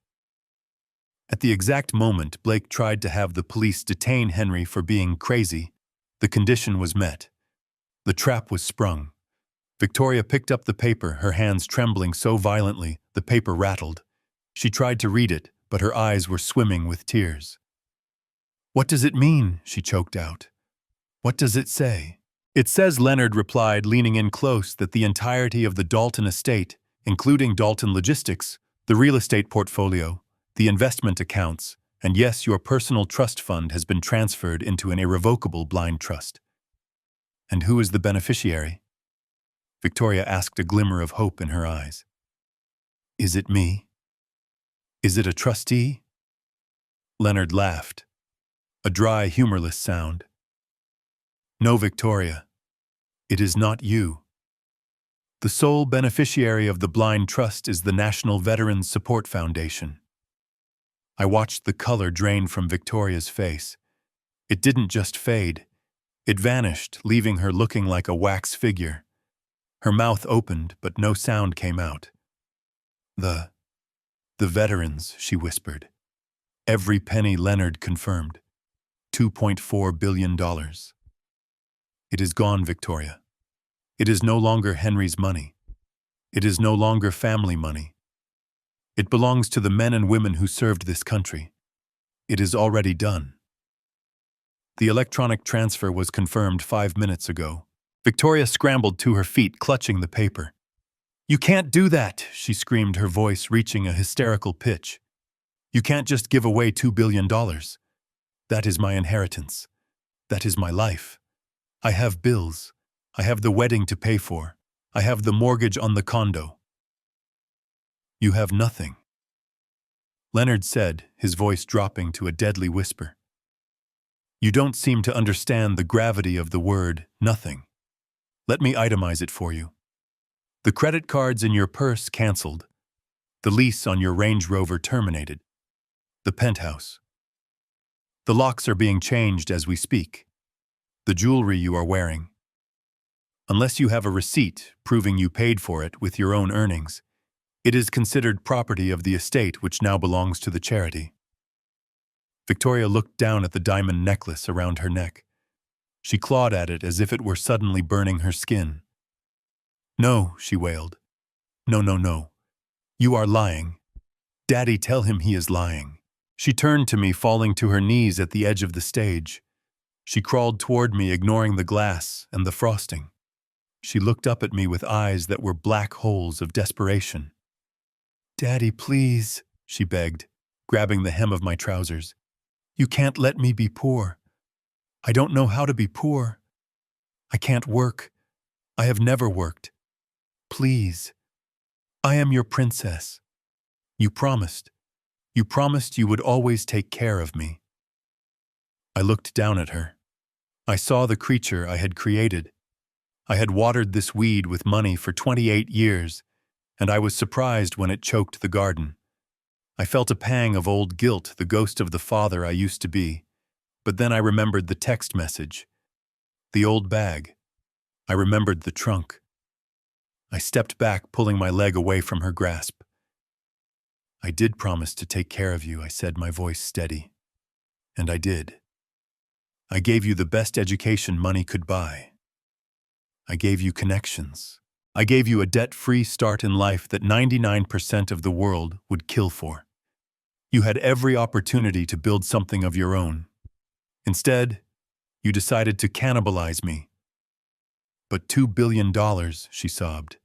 At the exact moment Blake tried to have the police detain Henry for being crazy, the condition was met. The trap was sprung. Victoria picked up the paper, her hands trembling so violently the paper rattled. She tried to read it, but her eyes were swimming with tears. What does it mean? She choked out. What does it say? It says, Leonard replied, leaning in close, that the entirety of the Dalton estate, including Dalton Logistics, the real estate portfolio, the investment accounts, and yes, your personal trust fund has been transferred into an irrevocable blind trust. And who is the beneficiary? Victoria asked, a glimmer of hope in her eyes. Is it me? Is it a trustee? Leonard laughed. A dry, humorless sound. No, Victoria. It is not you. The sole beneficiary of the blind trust is the National Veterans Support Foundation. I watched the color drain from Victoria's face. It didn't just fade. It vanished, leaving her looking like a wax figure. Her mouth opened, but no sound came out. The veterans, she whispered. Every penny, Leonard confirmed. $2.4 billion. It is gone, Victoria. It is no longer Henry's money. It is no longer family money. It belongs to the men and women who served this country. It is already done. The electronic transfer was confirmed 5 minutes ago. Victoria scrambled to her feet, clutching the paper. You can't do that, she screamed, her voice reaching a hysterical pitch. You can't just give away $2 billion. That is my inheritance. That is my life. I have bills. I have the wedding to pay for. I have the mortgage on the condo. You have nothing. Leonard said, his voice dropping to a deadly whisper. You don't seem to understand the gravity of the word nothing. Let me itemize it for you. The credit cards in your purse canceled. The lease on your Range Rover terminated. The penthouse. The locks are being changed as we speak. The jewelry you are wearing. Unless you have a receipt proving you paid for it with your own earnings, it is considered property of the estate which now belongs to the charity. Victoria looked down at the diamond necklace around her neck. She clawed at it as if it were suddenly burning her skin. "No," she wailed. "No, no, no. You are lying. Daddy, tell him he is lying." She turned to me, falling to her knees at the edge of the stage. She crawled toward me, ignoring the glass and the frosting. She looked up at me with eyes that were black holes of desperation. "Daddy, please," she begged, grabbing the hem of my trousers. "You can't let me be poor. I don't know how to be poor. I can't work. I have never worked. Please. I am your princess. You promised. You promised you would always take care of me." I looked down at her. I saw the creature I had created. I had watered this weed with money for 28 years, and I was surprised when it choked the garden. I felt a pang of old guilt, the ghost of the father I used to be. But then I remembered the text message, the old bag. I remembered the trunk. I stepped back, pulling my leg away from her grasp. "I did promise to take care of you," I said, my voice steady. "And I did. I gave you the best education money could buy. I gave you connections. I gave you a debt-free start in life that 99% of the world would kill for. You had every opportunity to build something of your own. Instead, you decided to cannibalize me. But $2 billion, she sobbed.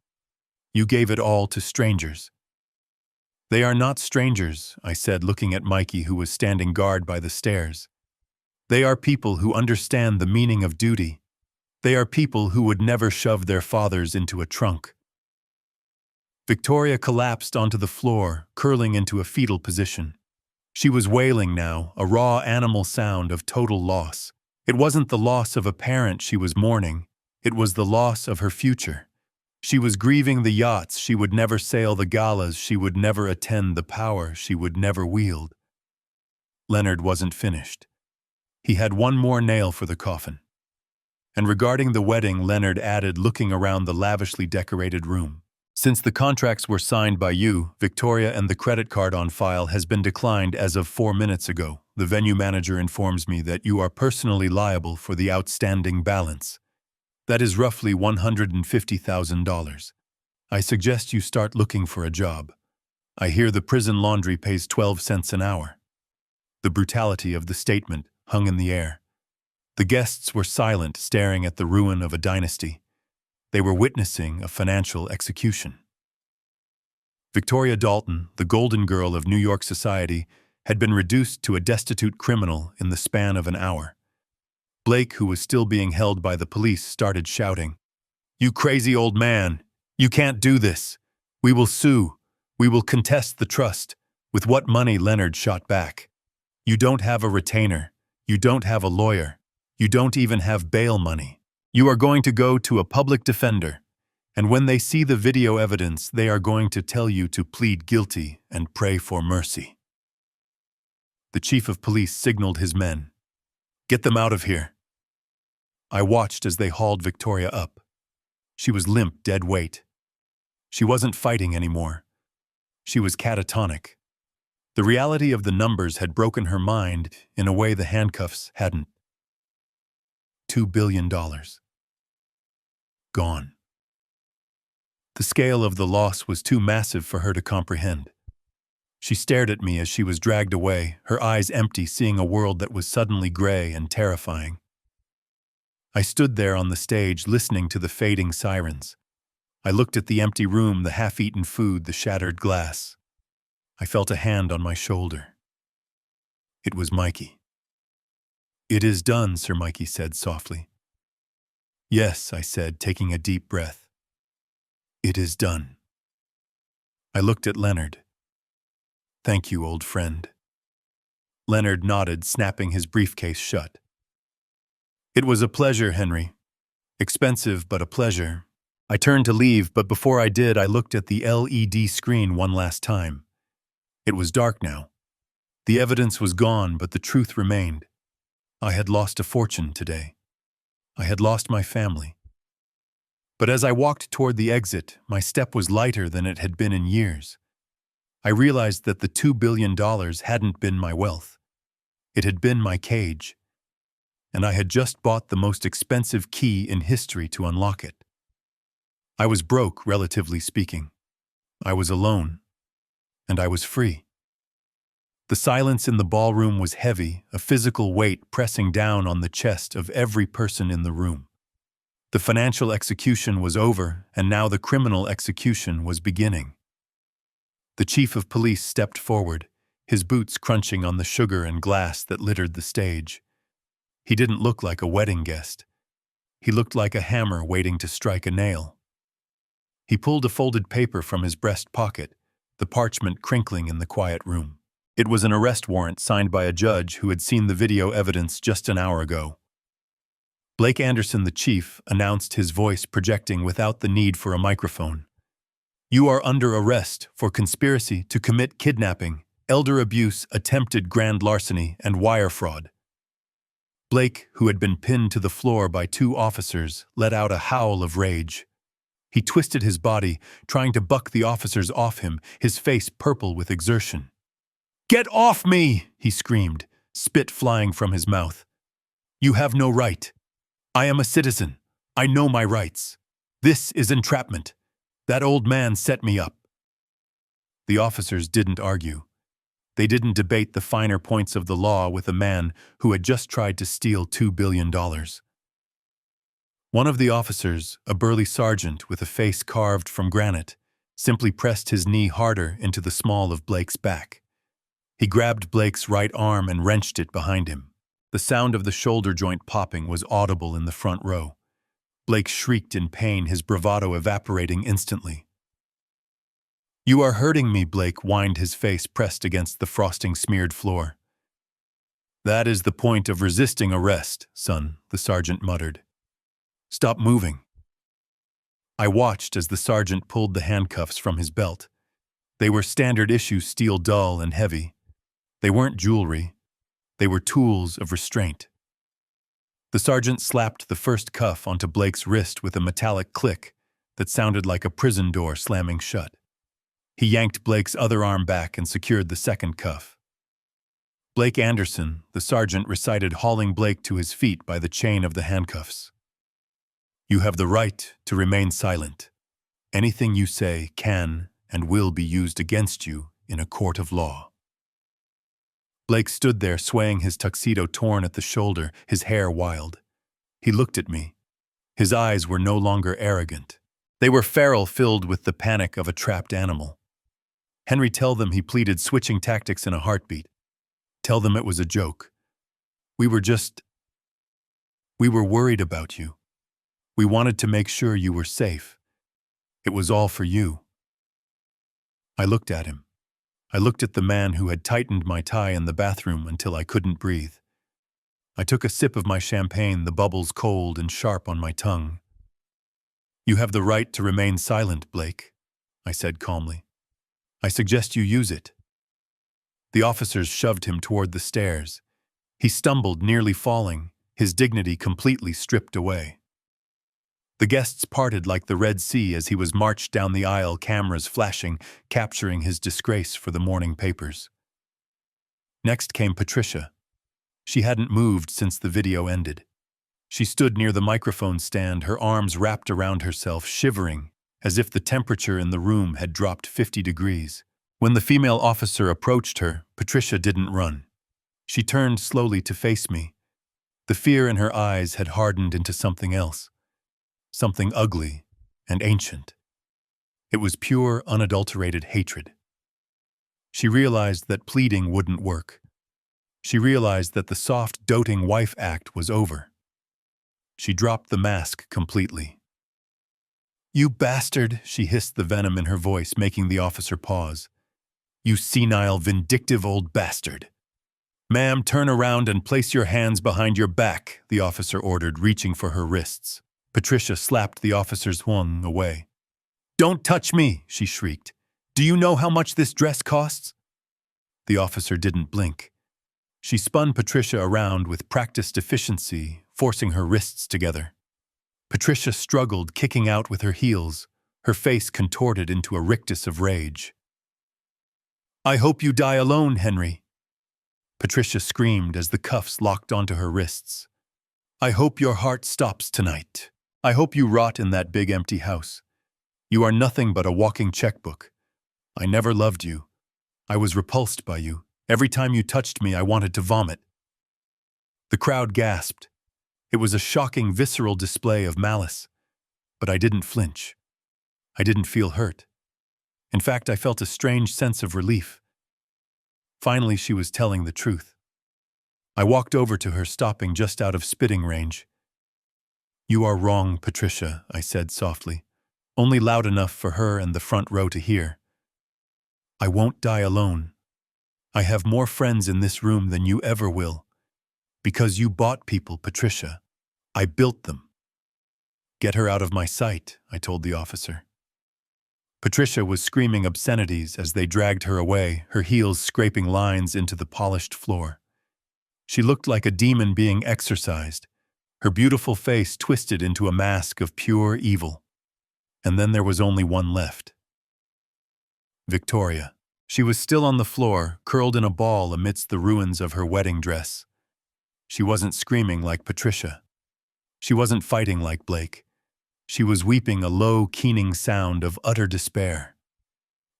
You gave it all to strangers." "They are not strangers," I said, looking at Mikey, who was standing guard by the stairs. "They are people who understand the meaning of duty. They are people who would never shove their fathers into a trunk." Victoria collapsed onto the floor, curling into a fetal position. She was wailing now, a raw animal sound of total loss. It wasn't the loss of a parent she was mourning. It was the loss of her future. She was grieving the yachts she would never sail, the galas she would never attend, the power she would never wield. Leonard wasn't finished. He had one more nail for the coffin. And regarding the wedding, Leonard added, looking around the lavishly decorated room, "Since the contracts were signed by you, Victoria, and the credit card on file has been declined as of 4 minutes ago, the venue manager informs me that you are personally liable for the outstanding balance. That is roughly $150,000. I suggest you start looking for a job. I hear the prison laundry pays 12 cents an hour." The brutality of the statement hung in the air. The guests were silent, staring at the ruin of a dynasty. They were witnessing a financial execution. Victoria Dalton, the golden girl of New York society, had been reduced to a destitute criminal in the span of an hour. Blake, who was still being held by the police, started shouting, "You crazy old man! You can't do this! We will sue! We will contest the trust!" "With what money?" Leonard shot back. "You don't have a retainer. You don't have a lawyer. You don't even have bail money. You are going to go to a public defender, and when they see the video evidence, they are going to tell you to plead guilty and pray for mercy." The chief of police signaled his men, "Get them out of here." I watched as they hauled Victoria up. She was limp, dead weight. She wasn't fighting anymore. She was catatonic. The reality of the numbers had broken her mind in a way the handcuffs hadn't. $2 billion. Gone. The scale of the loss was too massive for her to comprehend. She stared at me as she was dragged away, her eyes empty, seeing a world that was suddenly gray and terrifying. I stood there on the stage, listening to the fading sirens. I looked at the empty room, the half-eaten food, the shattered glass. I felt a hand on my shoulder. It was Mikey. "It is done," Sir Mikey said softly. "Yes," I said, taking a deep breath. "It is done." I looked at Leonard. "Thank you, old friend." Leonard nodded, snapping his briefcase shut. "It was a pleasure, Henry. Expensive, but a pleasure." I turned to leave, but before I did, I looked at the LED screen one last time. It was dark now. The evidence was gone, but the truth remained. I had lost a fortune today. I had lost my family. But as I walked toward the exit, my step was lighter than it had been in years. I realized that the $2 billion hadn't been my wealth. It had been my cage. and I had just bought the most expensive key in history to unlock it. I was broke, relatively speaking. I was alone, and I was free. The silence in the ballroom was heavy, a physical weight pressing down on the chest of every person in the room. The financial execution was over, and now the criminal execution was beginning. The chief of police stepped forward, his boots crunching on the sugar and glass that littered the stage. He didn't look like a wedding guest. He looked like a hammer waiting to strike a nail. He pulled a folded paper from his breast pocket, the parchment crinkling in the quiet room. It was an arrest warrant signed by a judge who had seen the video evidence just an hour ago. Blake Anderson, the chief, announced, his voice projecting without the need for a microphone. "You are under arrest for conspiracy to commit kidnapping, elder abuse, attempted grand larceny, and wire fraud." Blake, who had been pinned to the floor by two officers, let out a howl of rage. He twisted his body, trying to buck the officers off him, his face purple with exertion. "Get off me!" he screamed, spit flying from his mouth. "You have no right. I am a citizen. I know my rights. This is entrapment. That old man set me up." The officers didn't argue. They didn't debate the finer points of the law with a man who had just tried to steal $2 billion. One of the officers, a burly sergeant with a face carved from granite, simply pressed his knee harder into the small of Blake's back. He grabbed Blake's right arm and wrenched it behind him. The sound of the shoulder joint popping was audible in the front row. Blake shrieked in pain, his bravado evaporating instantly. "You are hurting me," Blake whined, his face pressed against the frosting-smeared floor. "That is the point of resisting arrest, son," the sergeant muttered. "Stop moving." I watched as the sergeant pulled the handcuffs from his belt. They were standard-issue steel, dull and heavy. They weren't jewelry. They were tools of restraint. The sergeant slapped the first cuff onto Blake's wrist with a metallic click that sounded like a prison door slamming shut. He yanked Blake's other arm back and secured the second cuff. Blake Anderson, the sergeant recited, hauling Blake to his feet by the chain of the handcuffs. "You have the right to remain silent. Anything you say can and will be used against you in a court of law." Blake stood there, swaying, his tuxedo torn at the shoulder, his hair wild. He looked at me. His eyes were no longer arrogant. They were feral, filled with the panic of a trapped animal. "Henry, tell them," he pleaded, switching tactics in a heartbeat. "Tell them it was a joke. We were worried about you. We wanted to make sure you were safe. It was all for you." I looked at him. I looked at the man who had tightened my tie in the bathroom until I couldn't breathe. I took a sip of my champagne, the bubbles cold and sharp on my tongue. "You have the right to remain silent, Blake," I said calmly. "I suggest you use it." The officers shoved him toward the stairs. He stumbled, nearly falling, his dignity completely stripped away. The guests parted like the Red Sea as he was marched down the aisle, cameras flashing, capturing his disgrace for the morning papers. Next came Patricia. She hadn't moved since the video ended. She stood near the microphone stand, her arms wrapped around herself, shivering, as if the temperature in the room had dropped 50 degrees. When the female officer approached her, Patricia didn't run. She turned slowly to face me. The fear in her eyes had hardened into something else. Something ugly and ancient. It was pure, unadulterated hatred. She realized that pleading wouldn't work. She realized that the soft, doting wife act was over. She dropped the mask completely. "You bastard," she hissed, the venom in her voice making the officer pause. "You senile, vindictive old bastard." "Ma'am, turn around and place your hands behind your back," the officer ordered, reaching for her wrists. Patricia slapped the officer's wang away. "Don't touch me," she shrieked. "Do you know how much this dress costs?" The officer didn't blink. She spun Patricia around with practiced efficiency, forcing her wrists together. Patricia struggled, kicking out with her heels, her face contorted into a rictus of rage. "I hope you die alone, Henry," Patricia screamed as the cuffs locked onto her wrists. I hope your heart stops tonight. I hope you rot in that big empty house. You are nothing but a walking checkbook. I never loved you. I was repulsed by you. Every time you touched me, I wanted to vomit. The crowd gasped. It was a shocking, visceral display of malice. But I didn't flinch. I didn't feel hurt. In fact, I felt a strange sense of relief. Finally, she was telling the truth. I walked over to her, stopping just out of spitting range. You are wrong, Patricia, I said softly, only loud enough for her and the front row to hear. I won't die alone. I have more friends in this room than you ever will. Because you bought people, Patricia. I built them. Get her out of my sight, I told the officer. Patricia was screaming obscenities as they dragged her away, her heels scraping lines into the polished floor. She looked like a demon being exorcised, her beautiful face twisted into a mask of pure evil. And then there was only one left. Victoria. She was still on the floor, curled in a ball amidst the ruins of her wedding dress. She wasn't screaming like Patricia. She wasn't fighting like Blake. She was weeping a low, keening sound of utter despair.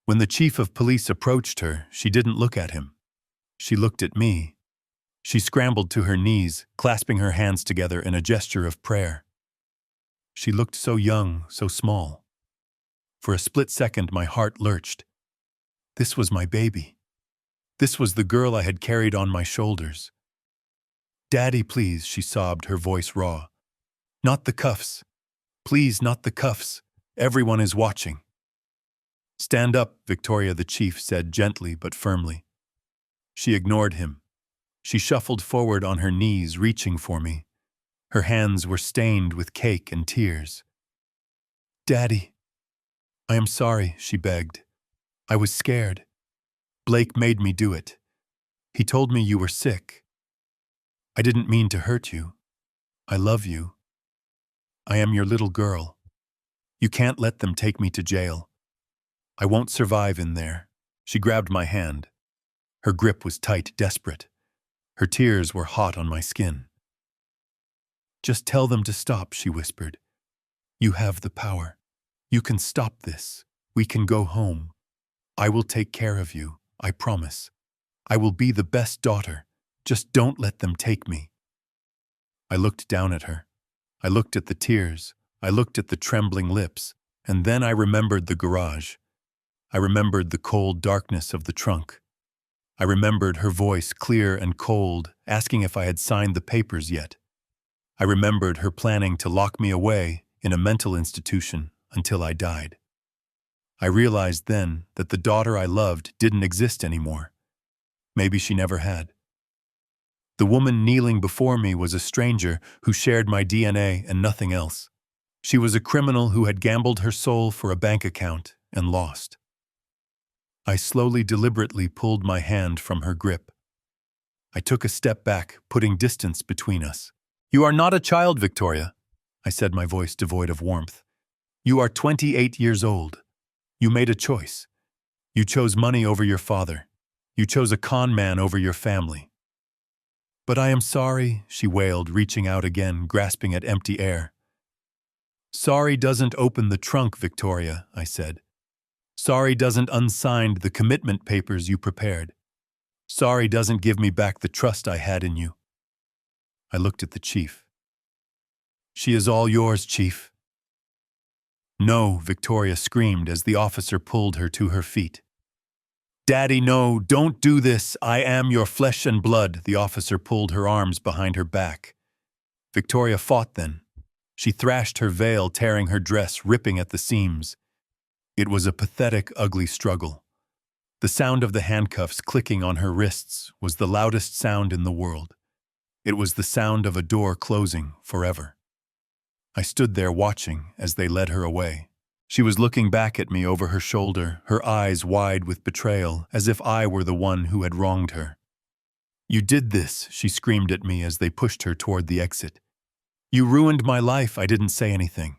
When the chief of police approached her, she didn't look at him. She looked at me. She scrambled to her knees, clasping her hands together in a gesture of prayer. She looked so young, so small. For a split second, my heart lurched. This was my baby. This was the girl I had carried on my shoulders. Daddy, please, she sobbed, her voice raw. Not the cuffs. Please, not the cuffs. Everyone is watching. Stand up, Victoria, the chief said gently but firmly. She ignored him. She shuffled forward on her knees, reaching for me. Her hands were stained with cake and tears. Daddy. I am sorry, she begged. I was scared. Blake made me do it. He told me you were sick. I didn't mean to hurt you. I love you. I am your little girl. You can't let them take me to jail. I won't survive in there. She grabbed my hand. Her grip was tight, desperate. Her tears were hot on my skin. Just tell them to stop, she whispered. You have the power. You can stop this. We can go home. I will take care of you, I promise. I will be the best daughter. Just don't let them take me. I looked down at her. I looked at the tears. I looked at the trembling lips. And then I remembered the garage. I remembered the cold darkness of the trunk. I remembered her voice, clear and cold, asking if I had signed the papers yet. I remembered her planning to lock me away in a mental institution until I died. I realized then that the daughter I loved didn't exist anymore. Maybe she never had. The woman kneeling before me was a stranger who shared my DNA and nothing else. She was a criminal who had gambled her soul for a bank account and lost. I slowly, deliberately pulled my hand from her grip. I took a step back, putting distance between us. You are not a child, Victoria, I said, my voice devoid of warmth. You are 28 years old. You made a choice. You chose money over your father. You chose a con man over your family. But I am sorry, she wailed, reaching out again, grasping at empty air. Sorry doesn't open the trunk, Victoria, I said. Sorry doesn't unsigned the commitment papers you prepared. Sorry doesn't give me back the trust I had in you. I looked at the chief. She is all yours, Chief. No, Victoria screamed as the officer pulled her to her feet. Daddy, no, don't do this. I am your flesh and blood. The officer pulled her arms behind her back. Victoria fought then. She thrashed her veil, tearing her dress, ripping at the seams. It was a pathetic, ugly struggle. The sound of the handcuffs clicking on her wrists was the loudest sound in the world. It was the sound of a door closing forever. I stood there watching as they led her away. She was looking back at me over her shoulder, her eyes wide with betrayal, as if I were the one who had wronged her. You did this, she screamed at me as they pushed her toward the exit. You ruined my life. I didn't say anything.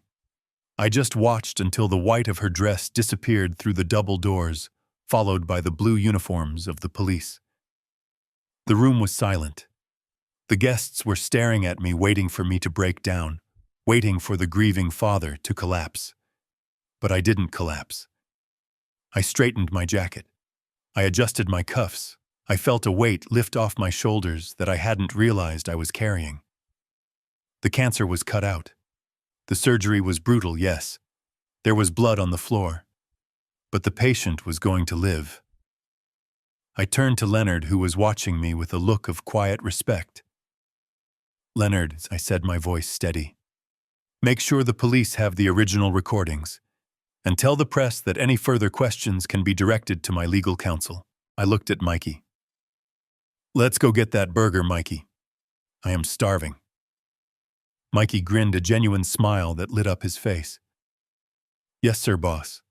I just watched until the white of her dress disappeared through the double doors, followed by the blue uniforms of the police. The room was silent. The guests were staring at me, waiting for me to break down, waiting for the grieving father to collapse. But I didn't collapse. I straightened my jacket. I adjusted my cuffs. I felt a weight lift off my shoulders that I hadn't realized I was carrying. The cancer was cut out. The surgery was brutal, yes. There was blood on the floor. But the patient was going to live. I turned to Leonard, who was watching me with a look of quiet respect. "Leonard," I said, my voice steady, "make sure the police have the original recordings, and tell the press that any further questions can be directed to my legal counsel." I looked at Mikey. "Let's go get that burger, Mikey. I am starving." Mikey grinned, a genuine smile that lit up his face. "Yes, sir, boss."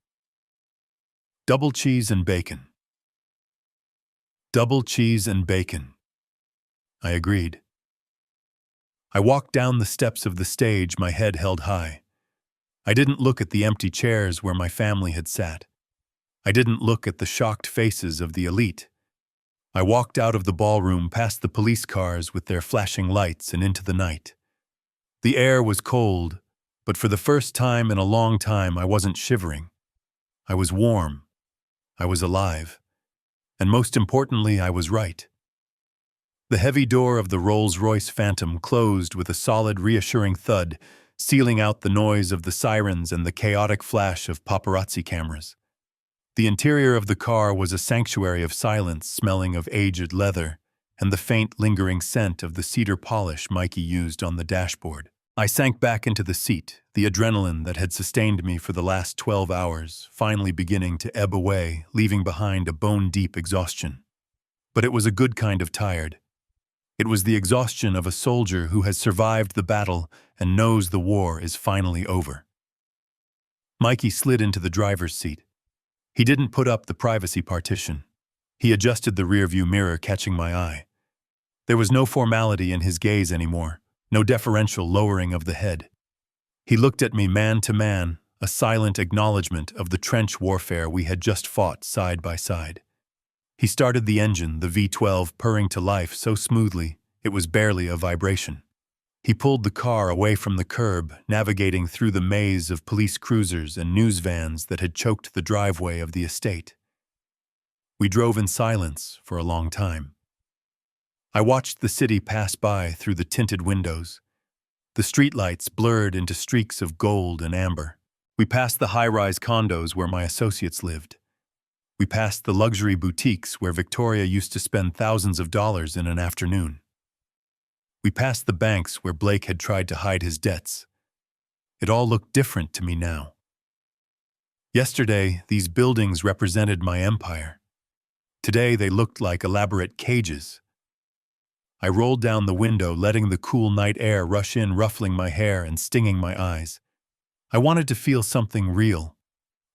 "Double cheese and bacon." "Double cheese and bacon." I agreed. I walked down the steps of the stage, my head held high. I didn't look at the empty chairs where my family had sat. I didn't look at the shocked faces of the elite. I walked out of the ballroom, past the police cars with their flashing lights, and into the night. The air was cold, but for the first time in a long time I wasn't shivering. I was warm. I was alive. And most importantly, I was right. The heavy door of the Rolls-Royce Phantom closed with a solid, reassuring thud, sealing out the noise of the sirens and the chaotic flash of paparazzi cameras. The interior of the car was a sanctuary of silence, smelling of aged leather and the faint, lingering scent of the cedar polish Mikey used on the dashboard. I sank back into the seat, the adrenaline that had sustained me for the last 12 hours finally beginning to ebb away, leaving behind a bone-deep exhaustion. But it was a good kind of tired. It was the exhaustion of a soldier who has survived the battle and knows the war is finally over. Mikey slid into the driver's seat. He didn't put up the privacy partition. He adjusted the rearview mirror, catching my eye. There was no formality in his gaze anymore, no deferential lowering of the head. He looked at me man to man, a silent acknowledgement of the trench warfare we had just fought side by side. He started the engine, the V12 purring to life so smoothly it was barely a vibration. He pulled the car away from the curb, navigating through the maze of police cruisers and news vans that had choked the driveway of the estate. We drove in silence for a long time. I watched the city pass by through the tinted windows. The streetlights blurred into streaks of gold and amber. We passed the high-rise condos where my associates lived. We passed the luxury boutiques where Victoria used to spend thousands of dollars in an afternoon. We passed the banks where Blake had tried to hide his debts. It all looked different to me now. Yesterday, these buildings represented my empire. Today, they looked like elaborate cages. I rolled down the window, letting the cool night air rush in, ruffling my hair and stinging my eyes. I wanted to feel something real.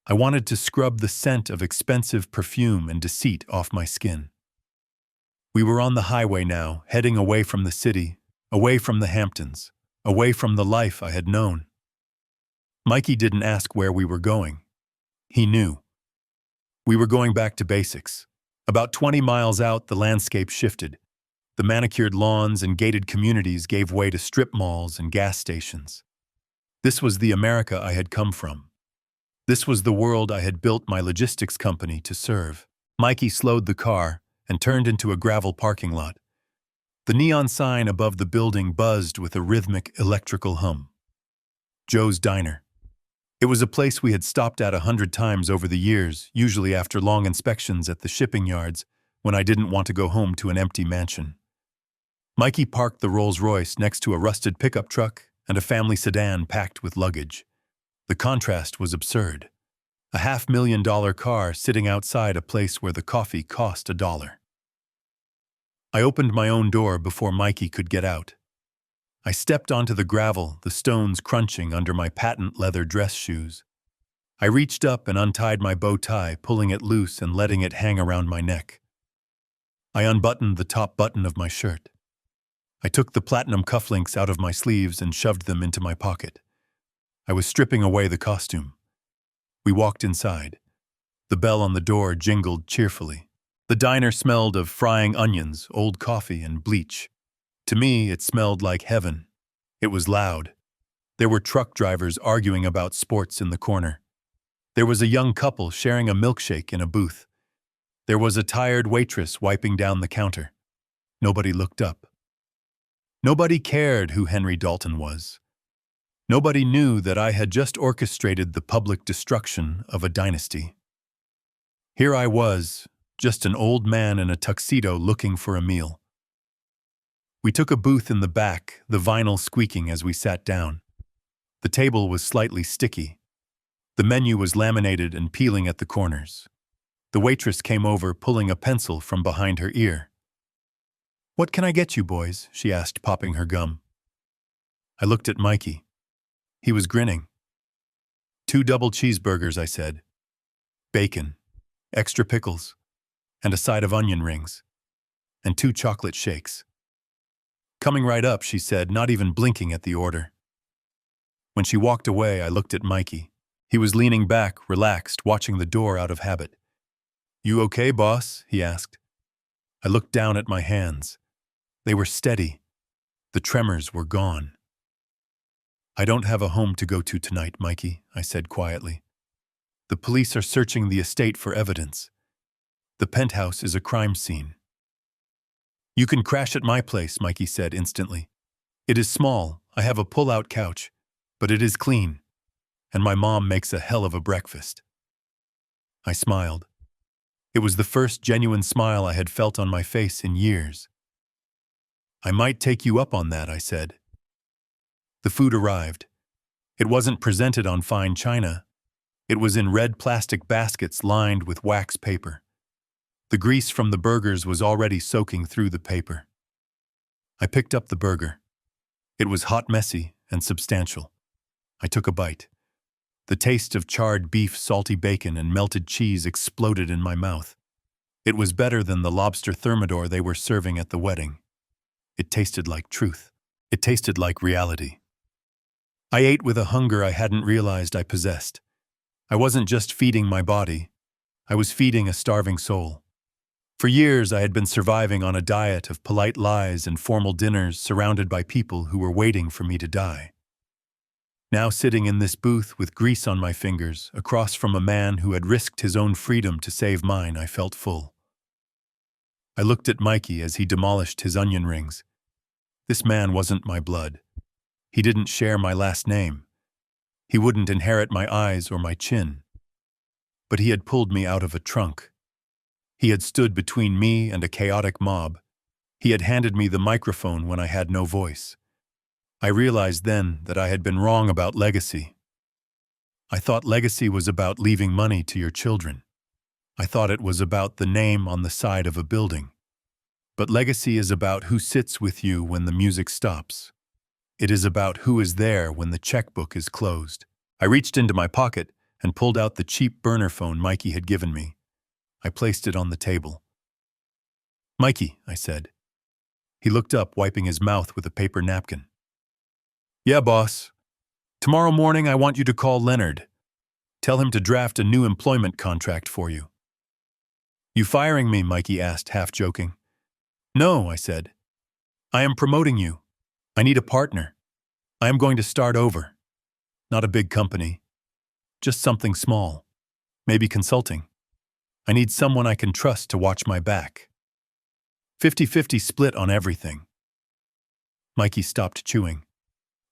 I wanted to scrub the scent of expensive perfume and deceit off my skin. We were on the highway now, heading away from the city, away from the Hamptons, away from the life I had known. Mikey didn't ask where we were going. He knew. We were going back to basics. About 20 miles out, the landscape shifted. The manicured lawns and gated communities gave way to strip malls and gas stations. This was the America I had come from. This was the world I had built my logistics company to serve. Mikey slowed the car and turned into a gravel parking lot. The neon sign above the building buzzed with a rhythmic electrical hum. Joe's Diner. It was a place we had stopped at 100 times over the years, usually after long inspections at the shipping yards, when I didn't want to go home to an empty mansion. Mikey parked the Rolls-Royce next to a rusted pickup truck and a family sedan packed with luggage. The contrast was absurd. A $500,000 car sitting outside a place where the coffee cost $1. I opened my own door before Mikey could get out. I stepped onto the gravel, the stones crunching under my patent leather dress shoes. I reached up and untied my bow tie, pulling it loose and letting it hang around my neck. I unbuttoned the top button of my shirt. I took the platinum cufflinks out of my sleeves and shoved them into my pocket. I was stripping away the costume. We walked inside. The bell on the door jingled cheerfully. The diner smelled of frying onions, old coffee, and bleach. To me, it smelled like heaven. It was loud. There were truck drivers arguing about sports in the corner. There was a young couple sharing a milkshake in a booth. There was a tired waitress wiping down the counter. Nobody looked up. Nobody cared who Henry Dalton was. Nobody knew that I had just orchestrated the public destruction of a dynasty. Here I was, just an old man in a tuxedo looking for a meal. We took a booth in the back, the vinyl squeaking as we sat down. The table was slightly sticky. The menu was laminated and peeling at the corners. The waitress came over, pulling a pencil from behind her ear. "What can I get you, boys?" she asked, popping her gum. I looked at Mikey. He was grinning. "2 double cheeseburgers," I said. "Bacon, extra pickles, and a side of onion rings, and 2 chocolate shakes." "Coming right up," she said, not even blinking at the order. When she walked away, I looked at Mikey. He was leaning back, relaxed, watching the door out of habit. "You okay, boss?" he asked. I looked down at my hands. They were steady. The tremors were gone. "I don't have a home to go to tonight, Mikey," I said quietly. "The police are searching the estate for evidence. The penthouse is a crime scene." "You can crash at my place," Mikey said instantly. "It is small, I have a pull-out couch, but it is clean, and my mom makes a hell of a breakfast." I smiled. It was the first genuine smile I had felt on my face in years. "I might take you up on that," I said. The food arrived. It wasn't presented on fine china. It was in red plastic baskets lined with wax paper. The grease from the burgers was already soaking through the paper. I picked up the burger. It was hot, messy, and substantial. I took a bite. The taste of charred beef, salty bacon, and melted cheese exploded in my mouth. It was better than the lobster thermidor they were serving at the wedding. It tasted like truth. It tasted like reality. I ate with a hunger I hadn't realized I possessed. I wasn't just feeding my body. I was feeding a starving soul. For years, I had been surviving on a diet of polite lies and formal dinners surrounded by people who were waiting for me to die. Now sitting in this booth with grease on my fingers, across from a man who had risked his own freedom to save mine, I felt full. I looked at Mikey as he demolished his onion rings. This man wasn't my blood. He didn't share my last name. He wouldn't inherit my eyes or my chin. But he had pulled me out of a trunk. He had stood between me and a chaotic mob. He had handed me the microphone when I had no voice. I realized then that I had been wrong about legacy. I thought legacy was about leaving money to your children. I thought it was about the name on the side of a building. But legacy is about who sits with you when the music stops. It is about who is there when the checkbook is closed. I reached into my pocket and pulled out the cheap burner phone Mikey had given me. I placed it on the table. "Mikey," I said. He looked up, wiping his mouth with a paper napkin. "Yeah, boss. Tomorrow morning I want you to call Leonard. Tell him to draft a new employment contract for you." "You firing me?" Mikey asked, half joking. "No," I said. "I am promoting you. I need a partner. I am going to start over. Not a big company. Just something small. Maybe consulting. I need someone I can trust to watch my back. 50-50 split on everything." Mikey stopped chewing.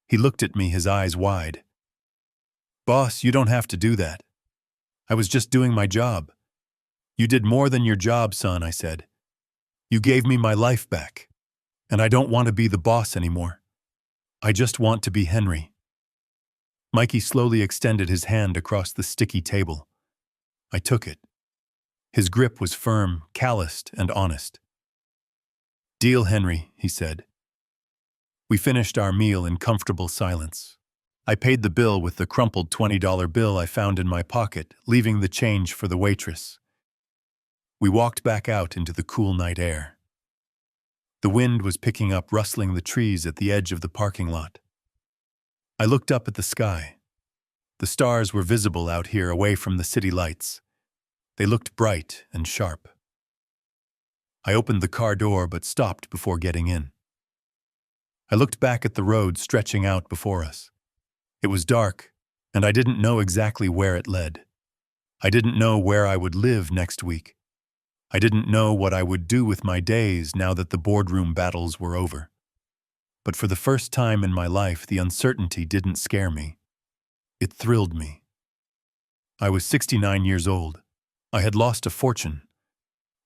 He looked at me, his eyes wide. "Boss, you don't have to do that. I was just doing my job." "You did more than your job, son," I said. "You gave me my life back. And I don't want to be the boss anymore. I just want to be Henry." Mikey slowly extended his hand across the sticky table. I took it. His grip was firm, calloused, and honest. "Deal, Henry," he said. We finished our meal in comfortable silence. I paid the bill with the crumpled $20 bill I found in my pocket, leaving the change for the waitress. We walked back out into the cool night air. The wind was picking up, rustling the trees at the edge of the parking lot. I looked up at the sky. The stars were visible out here away from the city lights. They looked bright and sharp. I opened the car door but stopped before getting in. I looked back at the road stretching out before us. It was dark, and I didn't know exactly where it led. I didn't know where I would live next week. I didn't know what I would do with my days now that the boardroom battles were over. But for the first time in my life, the uncertainty didn't scare me. It thrilled me. I was 69 years old. I had lost a fortune.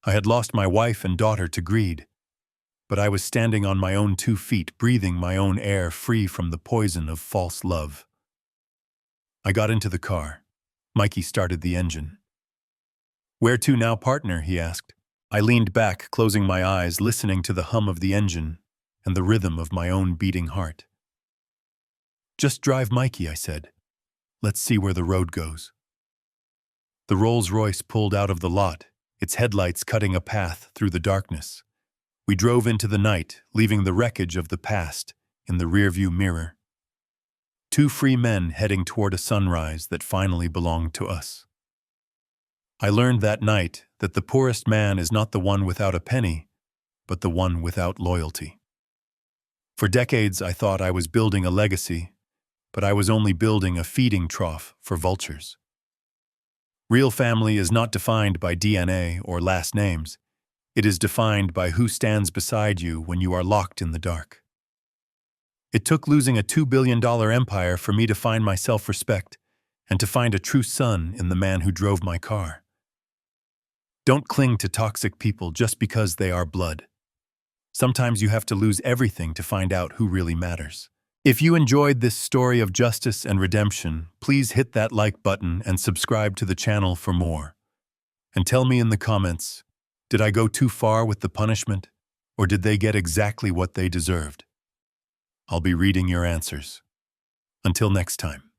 I had lost my wife and daughter to greed. But I was standing on my own 2 feet, breathing my own air, free from the poison of false love. I got into the car. Mikey started the engine. "Where to now, partner?" he asked. I leaned back, closing my eyes, listening to the hum of the engine and the rhythm of my own beating heart. "Just drive, Mikey," I said. "Let's see where the road goes." The Rolls-Royce pulled out of the lot, its headlights cutting a path through the darkness. We drove into the night, leaving the wreckage of the past in the rearview mirror. 2 free men heading toward a sunrise that finally belonged to us. I learned that night that the poorest man is not the one without a penny, but the one without loyalty. For decades, I thought I was building a legacy, but I was only building a feeding trough for vultures. Real family is not defined by DNA or last names. It is defined by who stands beside you when you are locked in the dark. It took losing a $2 billion empire for me to find my self-respect and to find a true son in the man who drove my car. Don't cling to toxic people just because they are blood. Sometimes you have to lose everything to find out who really matters. If you enjoyed this story of justice and redemption, please hit that like button and subscribe to the channel for more. And tell me in the comments, did I go too far with the punishment, or did they get exactly what they deserved? I'll be reading your answers. Until next time.